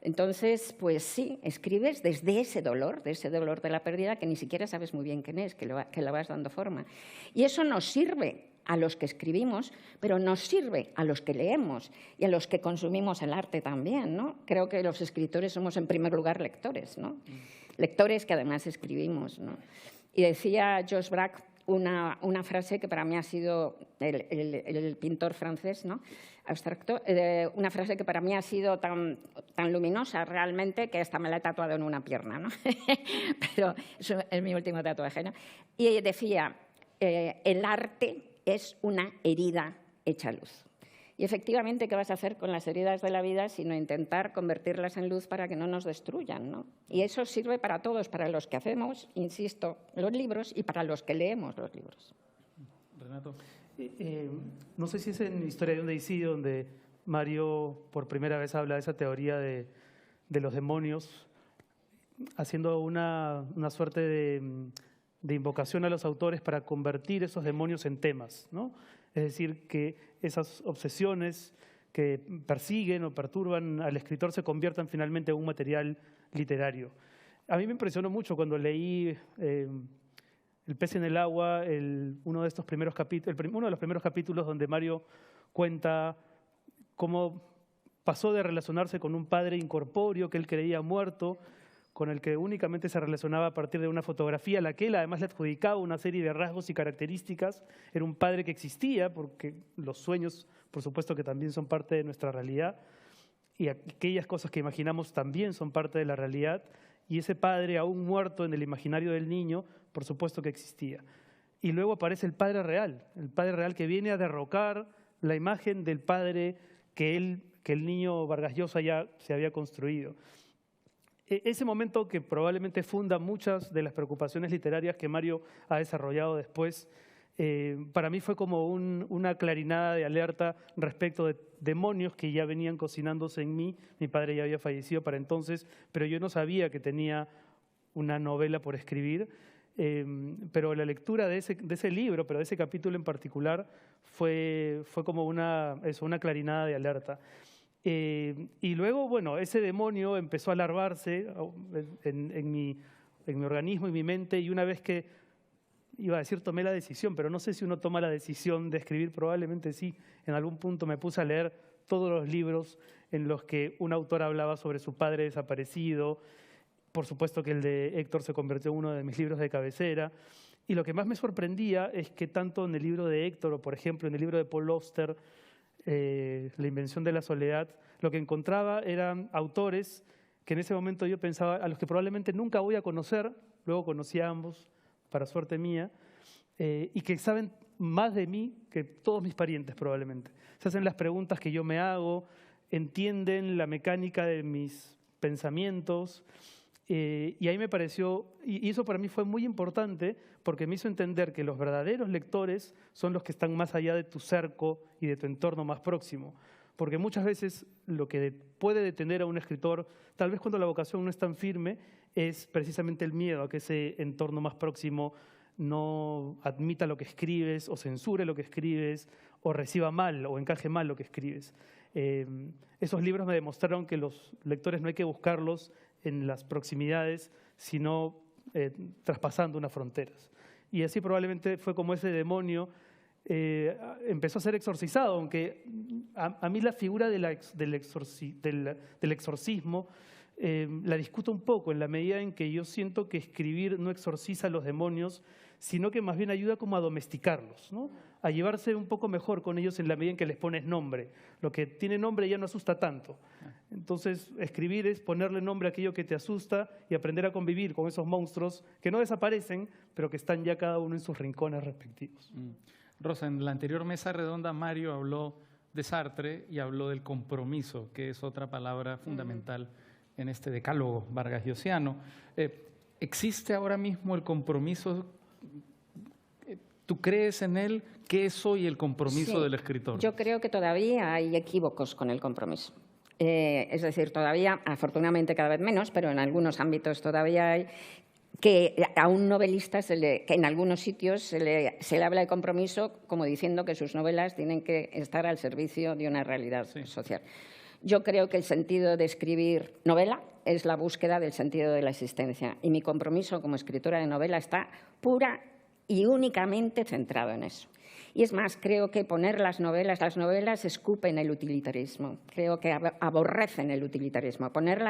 Entonces, pues sí, escribes desde ese dolor de la pérdida que ni siquiera sabes muy bien quién es, que la vas dando forma. Y eso nos sirve a los que escribimos, pero nos sirve a los que leemos y a los que consumimos el arte también, ¿no? Creo que los escritores somos en primer lugar lectores, ¿no? Lectores que además escribimos, ¿no? Y decía Georges Braque una frase que para mí ha sido el pintor francés, ¿no?, abstracto, una frase que para mí ha sido tan luminosa realmente que hasta me la he tatuado en una pierna, ¿no? Pero eso es mi último tatuaje, ¿no? Y decía, el arte es una herida hecha luz. Y efectivamente, ¿qué vas a hacer con las heridas de la vida sino intentar convertirlas en luz para que no nos destruyan, ¿no? Y eso sirve para todos, para los que hacemos, insisto, los libros y para los que leemos los libros. Renato. No sé si es en Historia de un deicidio donde Mario por primera vez habla de esa teoría de los demonios, haciendo una suerte de invocación a los autores para convertir esos demonios en temas, ¿no? Es decir, que esas obsesiones que persiguen o perturban al escritor se conviertan finalmente en un material literario. A mí me impresionó mucho cuando leí El pez en el agua, uno de los primeros capítulos donde Mario cuenta cómo pasó de relacionarse con un padre incorpóreo que él creía muerto, con el que únicamente se relacionaba a partir de una fotografía a la que él además le adjudicaba una serie de rasgos y características. Era un padre que existía, porque los sueños, por supuesto que también son parte de nuestra realidad, y aquellas cosas que imaginamos también son parte de la realidad, y ese padre aún muerto en el imaginario del niño, por supuesto que existía. Y luego aparece el padre real que viene a derrocar la imagen del padre que el niño Vargas Llosa ya se había construido. Ese momento que probablemente funda muchas de las preocupaciones literarias que Mario ha desarrollado después, para mí fue como una clarinada de alerta respecto de demonios que ya venían cocinándose en mí. Mi padre ya había fallecido para entonces, pero yo no sabía que tenía una novela por escribir. Pero la lectura de ese libro, pero de ese capítulo en particular, fue como una clarinada de alerta. Y luego, bueno, ese demonio empezó a larvarse en mi organismo y mi mente, y una vez que, iba a decir tomé la decisión, pero no sé si uno toma la decisión de escribir, probablemente sí, en algún punto me puse a leer todos los libros en los que un autor hablaba sobre su padre desaparecido. Por supuesto que el de Héctor se convirtió en uno de mis libros de cabecera. Y lo que más me sorprendía es que tanto en el libro de Héctor o, por ejemplo, en el libro de Paul Auster, La invención de la soledad, lo que encontraba eran autores que en ese momento yo pensaba, a los que probablemente nunca voy a conocer, luego conocí a ambos, para suerte mía, y que saben más de mí que todos mis parientes probablemente. Se hacen las preguntas que yo me hago, entienden la mecánica de mis pensamientos, y ahí me pareció, y eso para mí fue muy importante porque me hizo entender que los verdaderos lectores son los que están más allá de tu cerco y de tu entorno más próximo. Porque muchas veces lo que puede detener a un escritor, tal vez cuando la vocación no es tan firme, es precisamente el miedo a que ese entorno más próximo no admita lo que escribes o censure lo que escribes o reciba mal o encaje mal lo que escribes. Esos libros me demostraron que los lectores no hay que buscarlos en las proximidades, sino traspasando unas fronteras. Y así probablemente fue como ese demonio empezó a ser exorcizado, aunque a mí la figura del exorcismo la discuto un poco en la medida en que yo siento que escribir no exorciza a los demonios, sino que más bien ayuda como a domesticarlos, ¿no? A llevarse un poco mejor con ellos en la medida en que les pones nombre. Lo que tiene nombre ya no asusta tanto. Entonces, escribir es ponerle nombre a aquello que te asusta y aprender a convivir con esos monstruos que no desaparecen, pero que están ya cada uno en sus rincones respectivos. Rosa, en la anterior mesa redonda Mario habló de Sartre y habló del compromiso, que es otra palabra fundamental en este decálogo vargasllosiano. ¿Existe ahora mismo el compromiso? ¿Tú crees en él? ¿Qué es hoy el compromiso del escritor? Yo creo que todavía hay equívocos con el compromiso. Es decir, todavía, afortunadamente cada vez menos, pero en algunos ámbitos todavía hay, que a un novelista que en algunos sitios se le habla de compromiso como diciendo que sus novelas tienen que estar al servicio de una realidad social. Yo creo que el sentido de escribir novela es la búsqueda del sentido de la existencia, y mi compromiso como escritora de novela está pura y únicamente centrado en eso. Y es más, creo que poner las novelas escupen el utilitarismo, creo que aborrecen el utilitarismo. Poner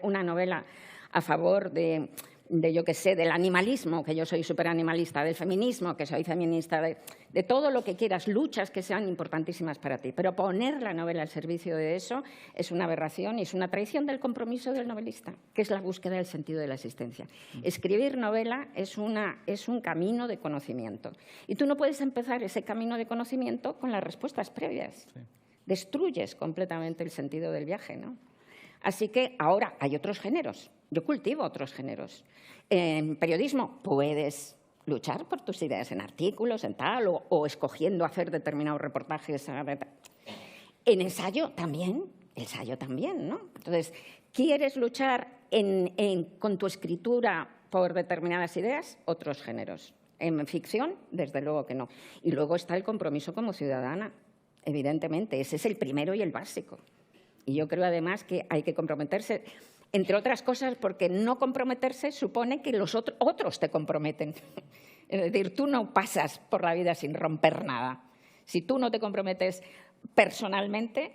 una novela a favor de yo qué sé, del animalismo, que yo soy superanimalista, del feminismo, que soy feminista, de todo lo que quieras, luchas que sean importantísimas para ti. Pero poner la novela al servicio de eso es una aberración y es una traición del compromiso del novelista, que es la búsqueda del sentido de la existencia. Escribir novela es un camino de conocimiento. Y tú no puedes empezar ese camino de conocimiento con las respuestas previas. Sí. Destruyes completamente el sentido del viaje, ¿no? Así que ahora hay otros géneros. Yo cultivo otros géneros. En periodismo puedes luchar por tus ideas en artículos, en tal, o escogiendo hacer determinados reportajes. En ensayo también, ¿no? Entonces, ¿quieres luchar con tu escritura por determinadas ideas? Otros géneros. En ficción, desde luego que no. Y luego está el compromiso como ciudadana, evidentemente. Ese es el primero y el básico. Y yo creo, además, que hay que comprometerse, entre otras cosas, porque no comprometerse supone que los otros te comprometen. Es decir, tú no pasas por la vida sin romper nada. Si tú no te comprometes personalmente,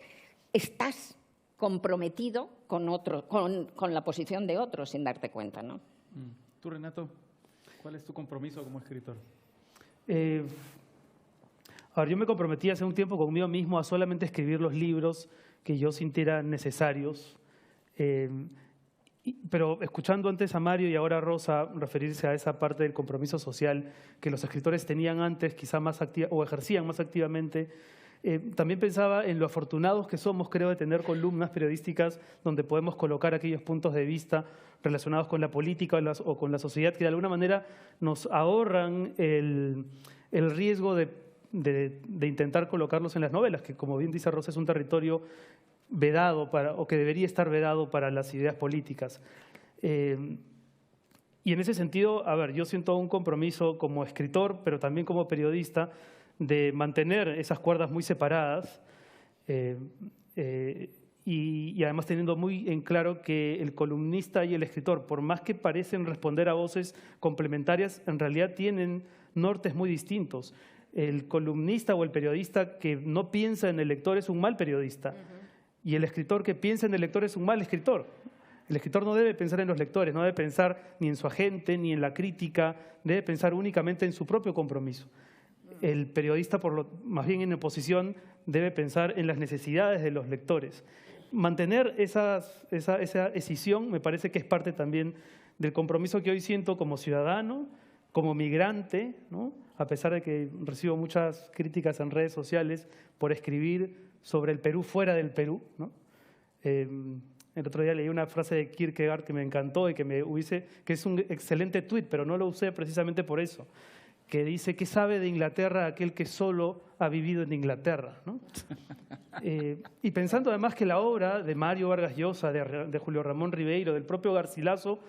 estás comprometido con la posición de otros sin darte cuenta, ¿no? Tú, Renato, ¿cuál es tu compromiso como escritor? Ahora, yo me comprometí hace un tiempo conmigo mismo a solamente escribir los libros que yo sintiera necesarios. Pero escuchando antes a Mario y ahora a Rosa referirse a esa parte del compromiso social que los escritores tenían antes, quizá más o ejercían más activamente, también pensaba en lo afortunados que somos, creo, de tener columnas periodísticas donde podemos colocar aquellos puntos de vista relacionados con la política o con la sociedad que de alguna manera nos ahorran el riesgo de intentar colocarlos en las novelas, que como bien dice Rosa es un territorio vedado o que debería estar vedado para las ideas políticas. Y en ese sentido, a ver, yo siento un compromiso como escritor, pero también como periodista, de mantener esas cuerdas muy separadas y además teniendo muy en claro que el columnista y el escritor, por más que parecen responder a voces complementarias, en realidad tienen nortes muy distintos. El columnista o el periodista que no piensa en el lector es un mal periodista. Y el escritor que piensa en el lector es un mal escritor. El escritor no debe pensar en los lectores, no debe pensar ni en su agente, ni en la crítica, debe pensar únicamente en su propio compromiso. El periodista, más bien en oposición, debe pensar en las necesidades de los lectores. Mantener esa escisión me parece que es parte también del compromiso que hoy siento como ciudadano, como migrante, ¿no? A pesar de que recibo muchas críticas en redes sociales por escribir sobre el Perú fuera del Perú, ¿no? El otro día leí una frase de Kierkegaard que me encantó y que es un excelente tuit, pero no lo usé precisamente por eso, que dice: ¿qué sabe de Inglaterra aquel que solo ha vivido en Inglaterra? ¿No? Y pensando además que la obra de Mario Vargas Llosa, de Julio Ramón Ribeiro, del propio Garcilaso,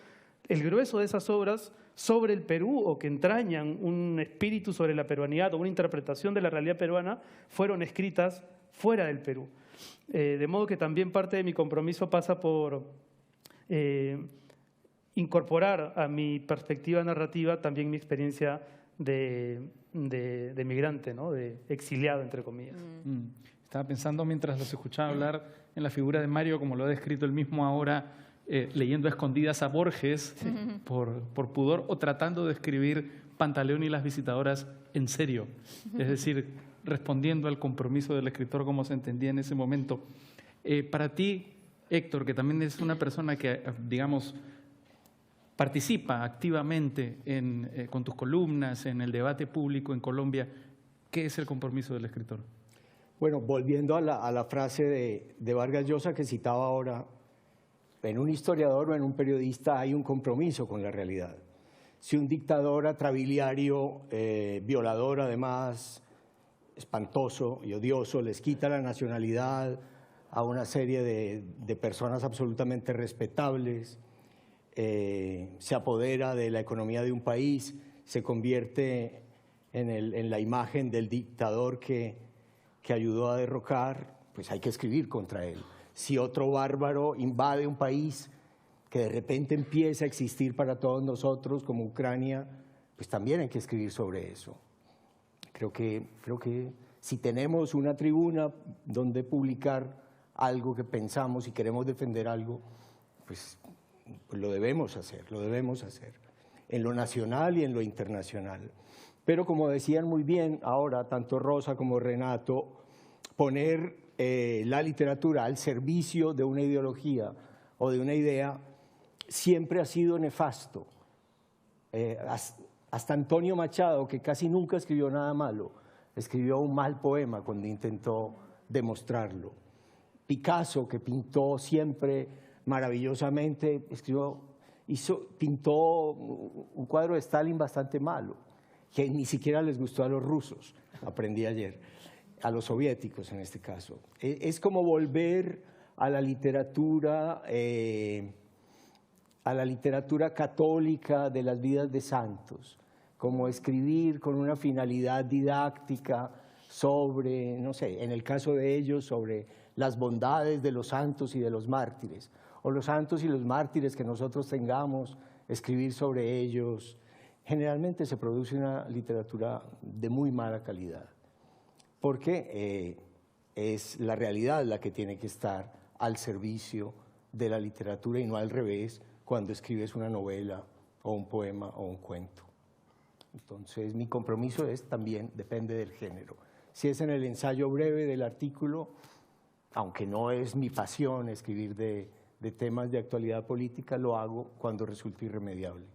el grueso de esas obras sobre el Perú o que entrañan un espíritu sobre la peruanidad o una interpretación de la realidad peruana fueron escritas fuera del Perú. De modo que también parte de mi compromiso pasa por incorporar a mi perspectiva narrativa también mi experiencia de migrante, ¿no? De exiliado, entre comillas. Estaba pensando mientras los escuchaba hablar en la figura de Mario, como lo ha descrito él mismo ahora, leyendo a escondidas a Borges por pudor, o tratando de escribir Pantaleón y las visitadoras en serio, es decir, respondiendo al compromiso del escritor como se entendía en ese momento. Para ti, Héctor, que también es una persona que, digamos, participa activamente con tus columnas en el debate público en Colombia, ¿qué es el compromiso del escritor? Bueno, volviendo a la frase de Vargas Llosa que citaba ahora, en un historiador o en un periodista hay un compromiso con la realidad. Si un dictador atrabiliario, violador además, espantoso y odioso, les quita la nacionalidad a una serie de personas absolutamente respetables, se apodera de la economía de un país, se convierte en la imagen del dictador que ayudó a derrocar, pues hay que escribir contra él. Si otro bárbaro invade un país que de repente empieza a existir para todos nosotros, como Ucrania, pues también hay que escribir sobre eso. Creo que si tenemos una tribuna donde publicar algo que pensamos y queremos defender algo, pues lo debemos hacer, en lo nacional y en lo internacional. Pero como decían muy bien ahora, tanto Rosa como Renato, poner la literatura al servicio de una ideología o de una idea siempre ha sido nefasto. Hasta Antonio Machado, que casi nunca escribió nada malo, escribió un mal poema cuando intentó demostrarlo. Picasso, que pintó siempre maravillosamente, pintó un cuadro de Stalin bastante malo, que ni siquiera les gustó a los rusos, aprendí ayer, a los soviéticos en este caso. Es como volver a la literatura católica de las vidas de santos, como escribir con una finalidad didáctica sobre, no sé, en el caso de ellos, sobre las bondades de los santos y de los mártires, o los santos y los mártires que nosotros tengamos, escribir sobre ellos. Generalmente se produce una literatura de muy mala calidad, porque es la realidad la que tiene que estar al servicio de la literatura y no al revés cuando escribes una novela o un poema o un cuento. Entonces, mi compromiso también depende del género. Si es en el ensayo breve del artículo, aunque no es mi pasión escribir de temas de actualidad política, lo hago cuando resulte irremediable.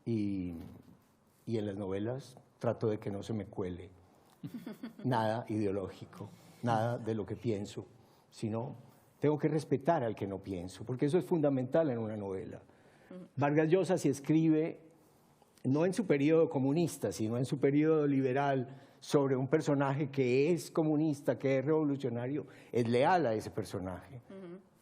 Y en las novelas trato de que no se me cuele nada ideológico, nada de lo que pienso, sino tengo que respetar al que no pienso, porque eso es fundamental en una novela. Vargas Llosa, si escribe, no en su periodo comunista, sino en su periodo liberal, sobre un personaje que es comunista, que es revolucionario, es leal a ese personaje.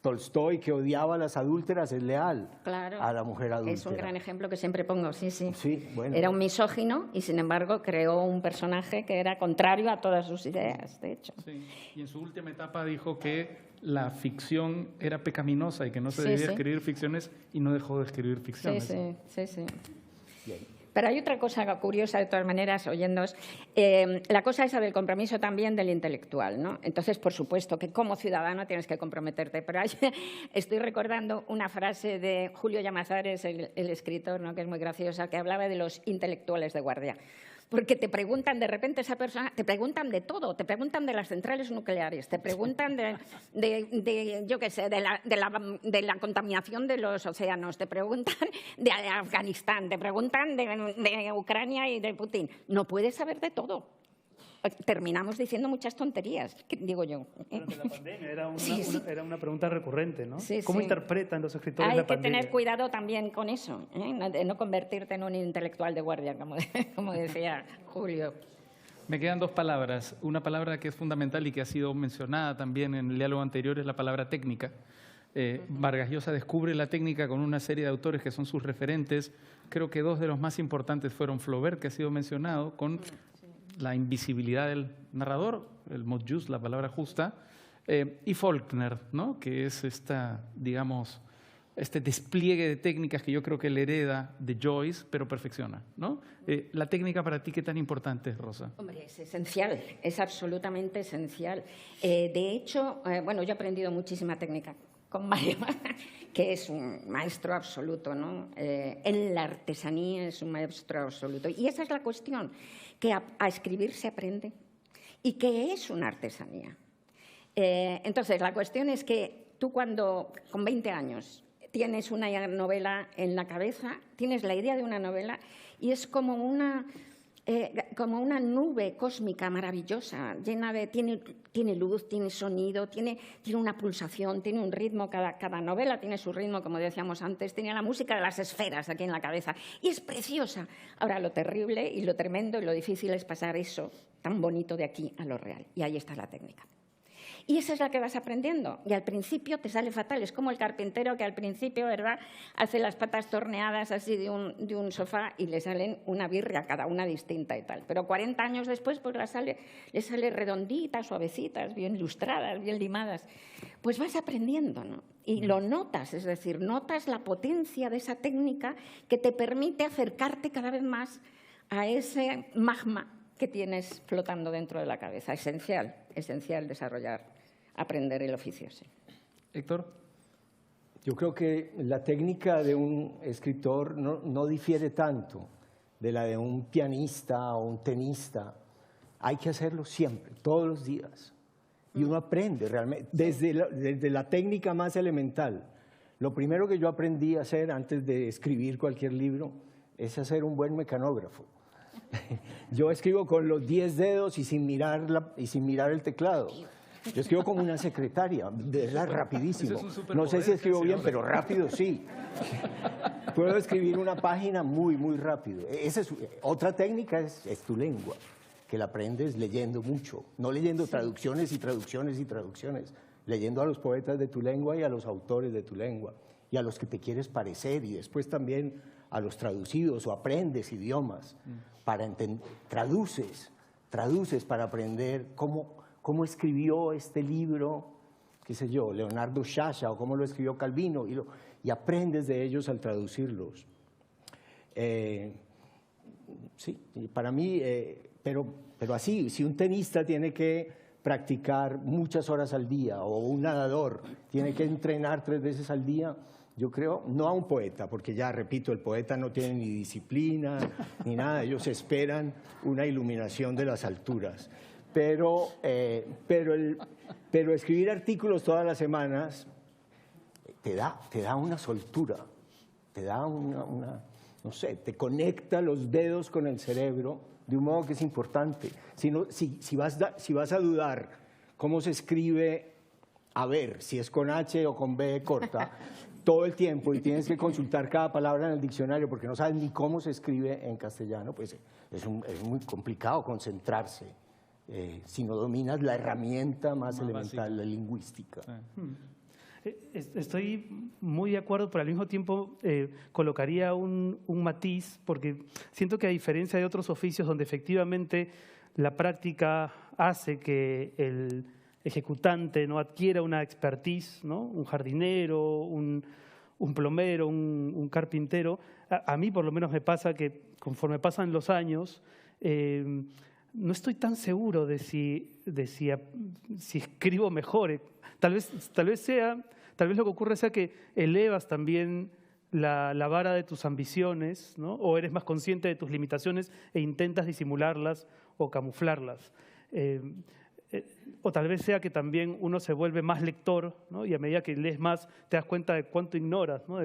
Tolstoy, que odiaba a las adúlteras, es leal a la mujer adúltera. Es un gran ejemplo que siempre pongo, sí. Sí, bueno. Era un misógino y, sin embargo, creó un personaje que era contrario a todas sus ideas, de hecho. Sí. Y en su última etapa dijo que la ficción era pecaminosa y que no se debía escribir ficciones, y no dejó de escribir ficciones. Sí. Pero hay otra cosa curiosa, de todas maneras, oyéndoos. La cosa esa del compromiso también del intelectual, ¿no? Entonces, por supuesto, que como ciudadano tienes que comprometerte. Pero estoy recordando una frase de Julio Llamazares, el escritor, ¿no?, que es muy graciosa, que hablaba de los intelectuales de guardia. Porque te preguntan, de repente, esa persona, te preguntan de todo, te preguntan de las centrales nucleares, te preguntan yo qué sé, de la contaminación de los océanos, te preguntan de Afganistán, te preguntan de Ucrania y de Putin. No puedes saber de todo. Terminamos diciendo muchas tonterías, digo yo. Durante la pandemia era una pregunta recurrente, ¿no? Sí, ¿Cómo interpretan los escritores la pandemia? Hay que tener cuidado también con eso, de no convertirte en un intelectual de guardia, como decía Julio. Me quedan dos palabras. Una palabra que es fundamental y que ha sido mencionada también en el diálogo anterior es la palabra técnica. Vargas Llosa descubre la técnica con una serie de autores que son sus referentes. Creo que dos de los más importantes fueron Flaubert, que ha sido mencionado, con la invisibilidad del narrador, el mot juste, la palabra justa, y Faulkner, ¿no? Que es digamos, este despliegue de técnicas que yo creo que él hereda de Joyce, pero perfecciona, ¿no? La técnica para ti, ¿qué tan importante es, Rosa? Hombre, es esencial, es absolutamente esencial. De hecho, bueno, yo he aprendido muchísima técnica con Mario, que es un maestro absoluto, ¿no? En la artesanía es un maestro absoluto. Y esa es la cuestión, que a escribir se aprende y que es una artesanía. Entonces, la cuestión es que tú cuando, con 20 años, tienes una novela en la cabeza, tienes la idea de una novela y es como una nube cósmica maravillosa, llena de… Tiene luz, tiene sonido, tiene una pulsación, tiene un ritmo. Cada novela tiene su ritmo, como decíamos antes. Tiene la música de las esferas aquí en la cabeza y es preciosa. Ahora, lo terrible y lo tremendo y lo difícil es pasar eso tan bonito de aquí a lo real. Y ahí está la técnica. Y esa es la que vas aprendiendo. Y al principio te sale fatal. Es como el carpintero que al principio, ¿verdad?, hace las patas torneadas así de un sofá y le salen una birria, cada una distinta y tal. Pero 40 años después pues le sale redonditas, suavecitas, bien ilustradas, bien limadas. Pues vas aprendiendo, ¿no? Y lo notas, es decir, notas la potencia de esa técnica que te permite acercarte cada vez más a ese magma que tienes flotando dentro de la cabeza. Esencial aprender el oficio, sí. Héctor. Yo creo que la técnica de un escritor no difiere tanto de la de un pianista o un tenista. Hay que hacerlo siempre, todos los días. Y uno aprende realmente, desde la técnica más elemental. Lo primero que yo aprendí a hacer antes de escribir cualquier libro es hacer un buen mecanógrafo. Yo escribo con los 10 dedos y sin mirar el teclado. Yo escribo como una secretaria, de verdad, rapidísimo. No sé si escribo bien, pero rápido sí. Puedo escribir una página muy, muy rápido. Otra técnica es tu lengua, que la aprendes leyendo mucho. No leyendo traducciones y traducciones y traducciones. Leyendo a los poetas de tu lengua y a los autores de tu lengua. Y a los que te quieres parecer. Y después también a los traducidos o aprendes idiomas. Traduces para aprender cómo escribió este libro, qué sé yo, Leonardo Sciascia, o cómo lo escribió Calvino, y aprendes de ellos al traducirlos. Sí, para mí, pero así, si un tenista tiene que practicar muchas horas al día, o un nadador tiene que entrenar 3 veces al día, yo creo, no a un poeta, porque ya, repito, el poeta no tiene ni disciplina, ni nada, ellos esperan una iluminación de las alturas. Pero escribir artículos todas las semanas te da una soltura, te da no sé, te conecta los dedos con el cerebro de un modo que es importante. Si vas a dudar cómo se escribe, a ver, si es con H o con B corta, todo el tiempo y tienes que consultar cada palabra en el diccionario porque no sabes ni cómo se escribe en castellano, pues es muy complicado concentrarse. Si no dominas la herramienta más elemental, la lingüística. Estoy muy de acuerdo, pero al mismo tiempo colocaría un matiz, porque siento que a diferencia de otros oficios donde efectivamente la práctica hace que el ejecutante no adquiera una expertise, ¿no? Un jardinero, un plomero, un carpintero, a mí por lo menos me pasa que conforme pasan los años, no estoy tan seguro de si escribo mejor. Tal vez lo que ocurre sea que elevas también la vara de tus ambiciones, ¿no? O eres más consciente de tus limitaciones e intentas disimularlas o camuflarlas. O tal vez sea que también uno se vuelve más lector, ¿no? Y a medida que lees más te das cuenta de cuánto ignoras, ¿no?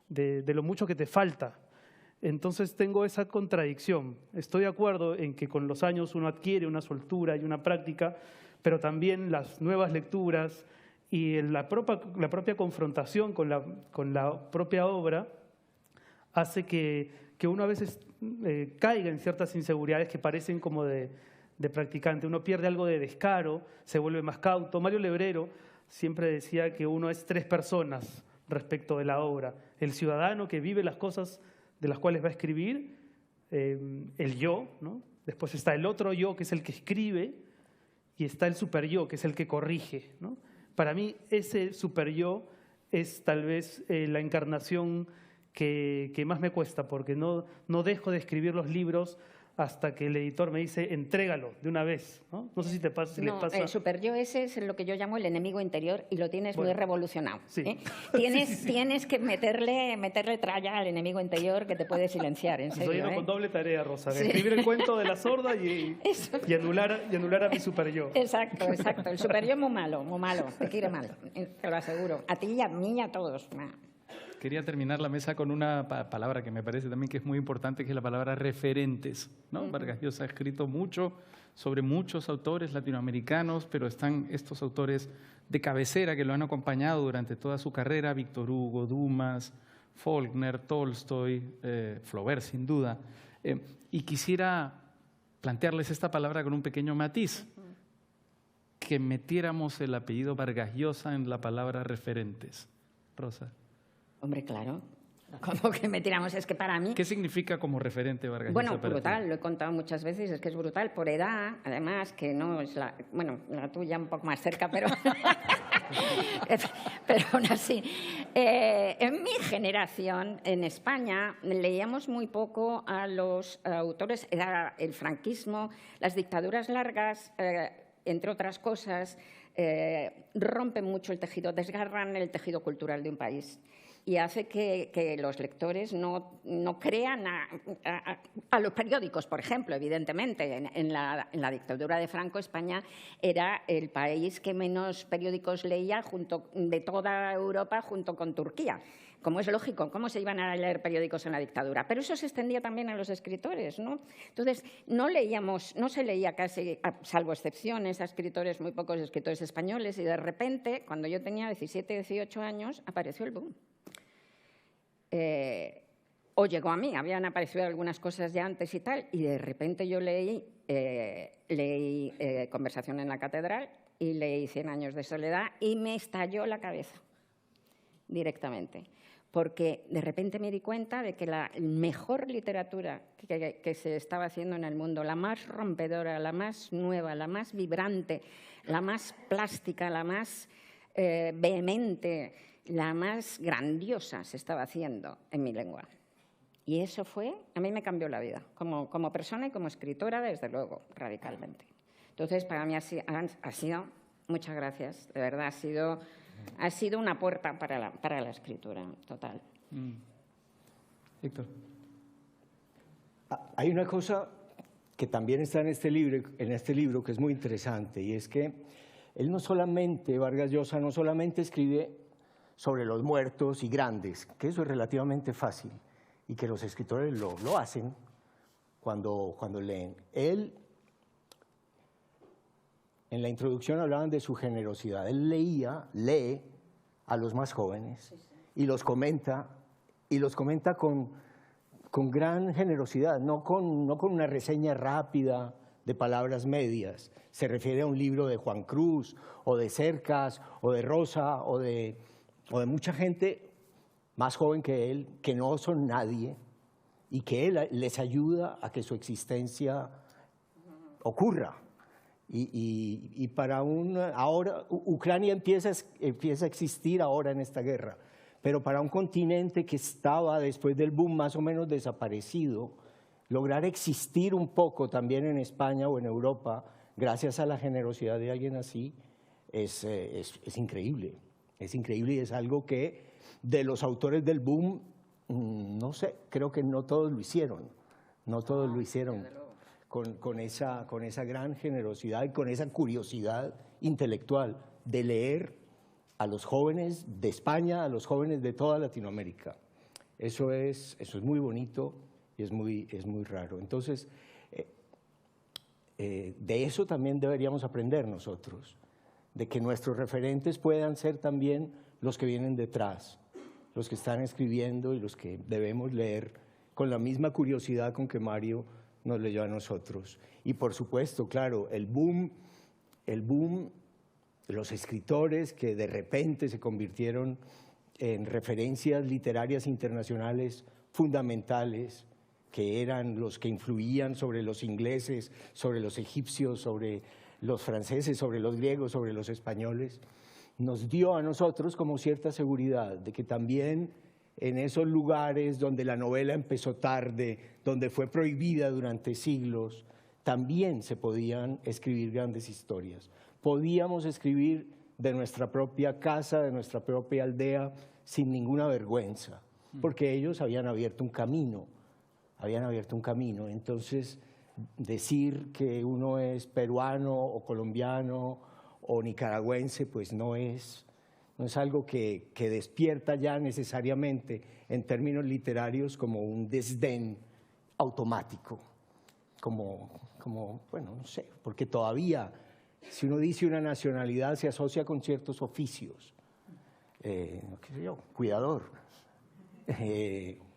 De lo mucho que te falta. Entonces tengo esa contradicción. Estoy de acuerdo en que con los años uno adquiere una soltura y una práctica, pero también las nuevas lecturas y la propia confrontación con la propia obra hace que uno a veces caiga en ciertas inseguridades que parecen como de practicante. Uno pierde algo de descaro, se vuelve más cauto. Mario Lebrero siempre decía que uno es 3 personas respecto de la obra. El ciudadano que vive las cosas de las cuales va a escribir, el yo, ¿no? Después está el otro yo, que es el que escribe, y está el super yo, que es el que corrige, ¿no? Para mí, ese super yo es tal vez la encarnación que más me cuesta, porque no dejo de escribir los libros hasta que el editor me dice, entrégalo de una vez, ¿no? No sé si te pasa, si les pasa. El super yo ese es lo que yo llamo el enemigo interior y lo tienes muy revolucionado. Sí. ¿eh? Tienes que meterle tralla al enemigo interior que te puede silenciar, en serio. Estoy yendo con doble tarea, Rosa, Sí. escribir el cuento de la sorda y anular a mi super yo. Exacto. El super yo es muy malo, te quiere mal, te lo aseguro. A ti y a mí y a todos. Quería terminar la mesa con una palabra que me parece también que es muy importante, que es la palabra referentes, ¿no? Vargas Llosa ha escrito mucho sobre muchos autores latinoamericanos, pero están estos autores de cabecera que lo han acompañado durante toda su carrera: Víctor Hugo, Dumas, Faulkner, Tolstoy, Flaubert, sin duda. Y quisiera plantearles esta palabra con un pequeño matiz, que metiéramos el apellido Vargas Llosa en la palabra referentes. Rosa. Hombre, claro. ¿Cómo que metíamos? Es que para mí... ¿Qué significa como referente Vargas Llosa? Bueno, brutal, lo he contado muchas veces, es que es brutal por edad, además, que no es la... Bueno, la tuya un poco más cerca, pero... pero aún así. En mi generación, en España, leíamos muy poco a los autores, era el franquismo, las dictaduras largas, entre otras cosas, rompen mucho el tejido, desgarran el tejido cultural de un país. Y hace que los lectores no crean a los periódicos, por ejemplo, evidentemente. En la dictadura de Franco, España era el país que menos periódicos leía de toda Europa, junto con Turquía. Como es lógico, ¿cómo se iban a leer periódicos en la dictadura? Pero eso se extendía también a los escritores, ¿no? Entonces, no se leía casi, salvo excepciones, a escritores, muy pocos escritores españoles, y de repente, cuando yo tenía 17, 18 años, apareció el boom. O llegó a mí, habían aparecido algunas cosas ya antes y tal, y de repente yo leí Conversación en la Catedral y leí 100 años de soledad y me estalló la cabeza directamente, porque de repente me di cuenta de que la mejor literatura que se estaba haciendo en el mundo, la más rompedora, la más nueva, la más vibrante, la más plástica, la más vehemente, la más grandiosa se estaba haciendo en mi lengua. Y eso a mí me cambió la vida, como persona y como escritora, desde luego, radicalmente. Entonces, para mí ha sido, muchas gracias, de verdad, ha sido una puerta para la escritura, total. Víctor. Hay una cosa que también está en este libro que es muy interesante, y es que Vargas Llosa no solamente escribe sobre los muertos y grandes, que eso es relativamente fácil y que los escritores lo hacen cuando leen. Él, en la introducción hablaban de su generosidad. Él lee a los más jóvenes y los comenta con gran generosidad, no con una reseña rápida de palabras medias. Se refiere a un libro de Juan Cruz, o de Cercas, o de Rosa, o de mucha gente más joven que él, que no son nadie, y que él les ayuda a que su existencia ocurra. Y para ahora, Ucrania empieza a existir ahora en esta guerra, pero para un continente que estaba después del boom más o menos desaparecido, lograr existir un poco también en España o en Europa, gracias a la generosidad de alguien así, es increíble. Es increíble y es algo que de los autores del boom, no sé, creo que no todos lo hicieron. No todos lo hicieron con esa gran generosidad y con esa curiosidad intelectual de leer a los jóvenes de España, a los jóvenes de toda Latinoamérica. Eso es muy bonito y es muy raro. Entonces, de eso también deberíamos aprender nosotros, de que nuestros referentes puedan ser también los que vienen detrás, los que están escribiendo y los que debemos leer con la misma curiosidad con que Mario nos leyó a nosotros. Y por supuesto, claro, el boom los escritores que de repente se convirtieron en referencias literarias internacionales fundamentales, que eran los que influían sobre los ingleses, sobre los egipcios, sobre los franceses, sobre los griegos, sobre los españoles, nos dio a nosotros como cierta seguridad de que también en esos lugares donde la novela empezó tarde, donde fue prohibida durante siglos, también se podían escribir grandes historias. Podíamos escribir de nuestra propia casa, de nuestra propia aldea, sin ninguna vergüenza, porque ellos habían abierto un camino, Entonces, decir que uno es peruano o colombiano o nicaragüense, pues no es algo que despierta ya necesariamente en términos literarios como un desdén automático, bueno, no sé, porque todavía, si uno dice una nacionalidad, se asocia con ciertos oficios, qué sé yo, cuidador,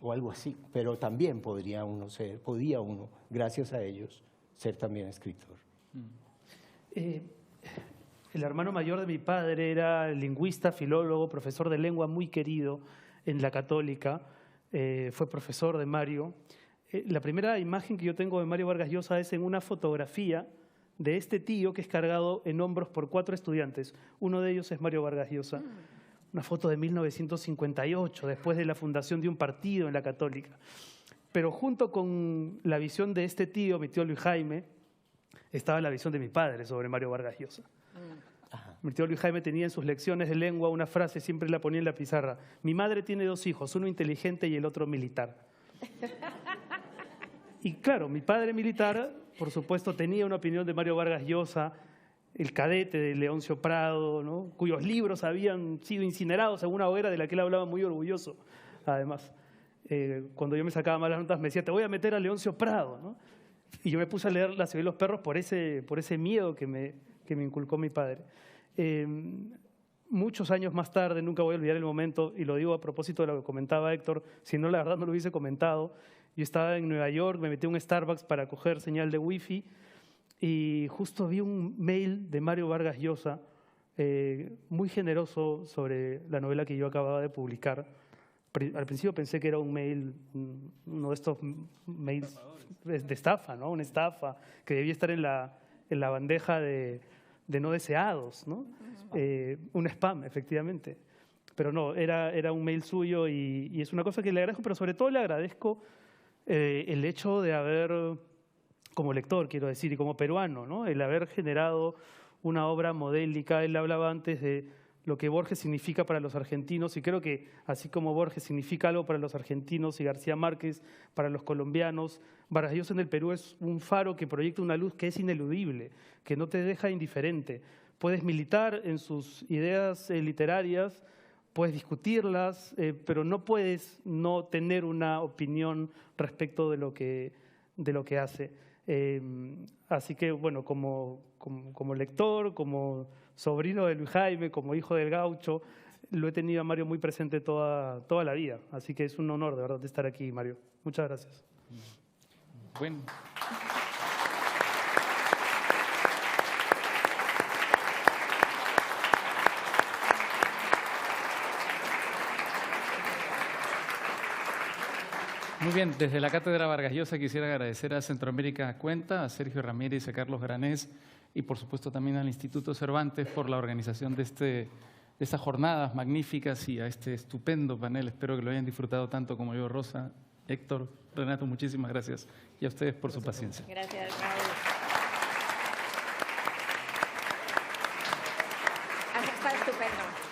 o algo así, pero también podía uno, gracias a ellos, ser también escritor. El hermano mayor de mi padre era lingüista, filólogo, profesor de lengua muy querido en la Católica, fue profesor de Mario. La primera imagen que yo tengo de Mario Vargas Llosa es en una fotografía de este tío que es cargado en hombros por 4 estudiantes. Uno de ellos es Mario Vargas Llosa. Una foto de 1958, después de la fundación de un partido en la Católica. Pero junto con la visión de este tío, mi tío Luis Jaime, estaba la visión de mi padre sobre Mario Vargas Llosa. Mi tío Luis Jaime tenía en sus lecciones de lengua una frase, siempre la ponía en la pizarra: mi madre tiene 2 hijos, uno inteligente y el otro militar. Y claro, mi padre militar, por supuesto, tenía una opinión de Mario Vargas Llosa, el cadete de Leoncio Prado, ¿no?, cuyos libros habían sido incinerados en una hoguera de la que él hablaba muy orgulloso. Además, cuando yo me sacaba malas notas me decía: te voy a meter a Leoncio Prado, ¿no? Y yo me puse a leer La ciudad y los perros por ese miedo que me inculcó mi padre. Muchos años más tarde, nunca voy a olvidar el momento, y lo digo a propósito de lo que comentaba Héctor, si no, la verdad no lo hubiese comentado. Yo estaba en Nueva York, me metí a un Starbucks para coger señal de wifi y justo vi un mail de Mario Vargas Llosa, muy generoso sobre la novela que yo acababa de publicar. Al principio pensé que era un mail, uno de estos mails de estafa, ¿no?, una estafa que debía estar en la bandeja de no deseados, ¿no? Un spam, efectivamente. Pero no, era un mail suyo y es una cosa que le agradezco, pero sobre todo le agradezco el hecho de haber, como lector quiero decir, y como peruano, ¿no?, el haber generado una obra modélica. Él hablaba antes de lo que Borges significa para los argentinos, y creo que así como Borges significa algo para los argentinos y García Márquez para los colombianos, Vargas Llosa en el Perú es un faro que proyecta una luz que es ineludible, que no te deja indiferente. Puedes militar en sus ideas literarias, puedes discutirlas, pero no puedes no tener una opinión respecto de lo que hace. Así que, bueno, como lector, como sobrino de Luis Jaime, como hijo del gaucho, lo he tenido a Mario muy presente toda la vida. Así que es un honor, de verdad, de estar aquí, Mario. Muchas gracias. Bueno. Muy bien, desde la Cátedra Vargas Llosa quisiera agradecer a Centroamérica Cuenta, a Sergio Ramírez, a Carlos Granés y por supuesto también al Instituto Cervantes por la organización de estas jornadas magníficas y a este estupendo panel. Espero que lo hayan disfrutado tanto como yo, Rosa, Héctor, Renato, muchísimas gracias y a ustedes por su paciencia. Gracias, Raúl. Has estado estupendo.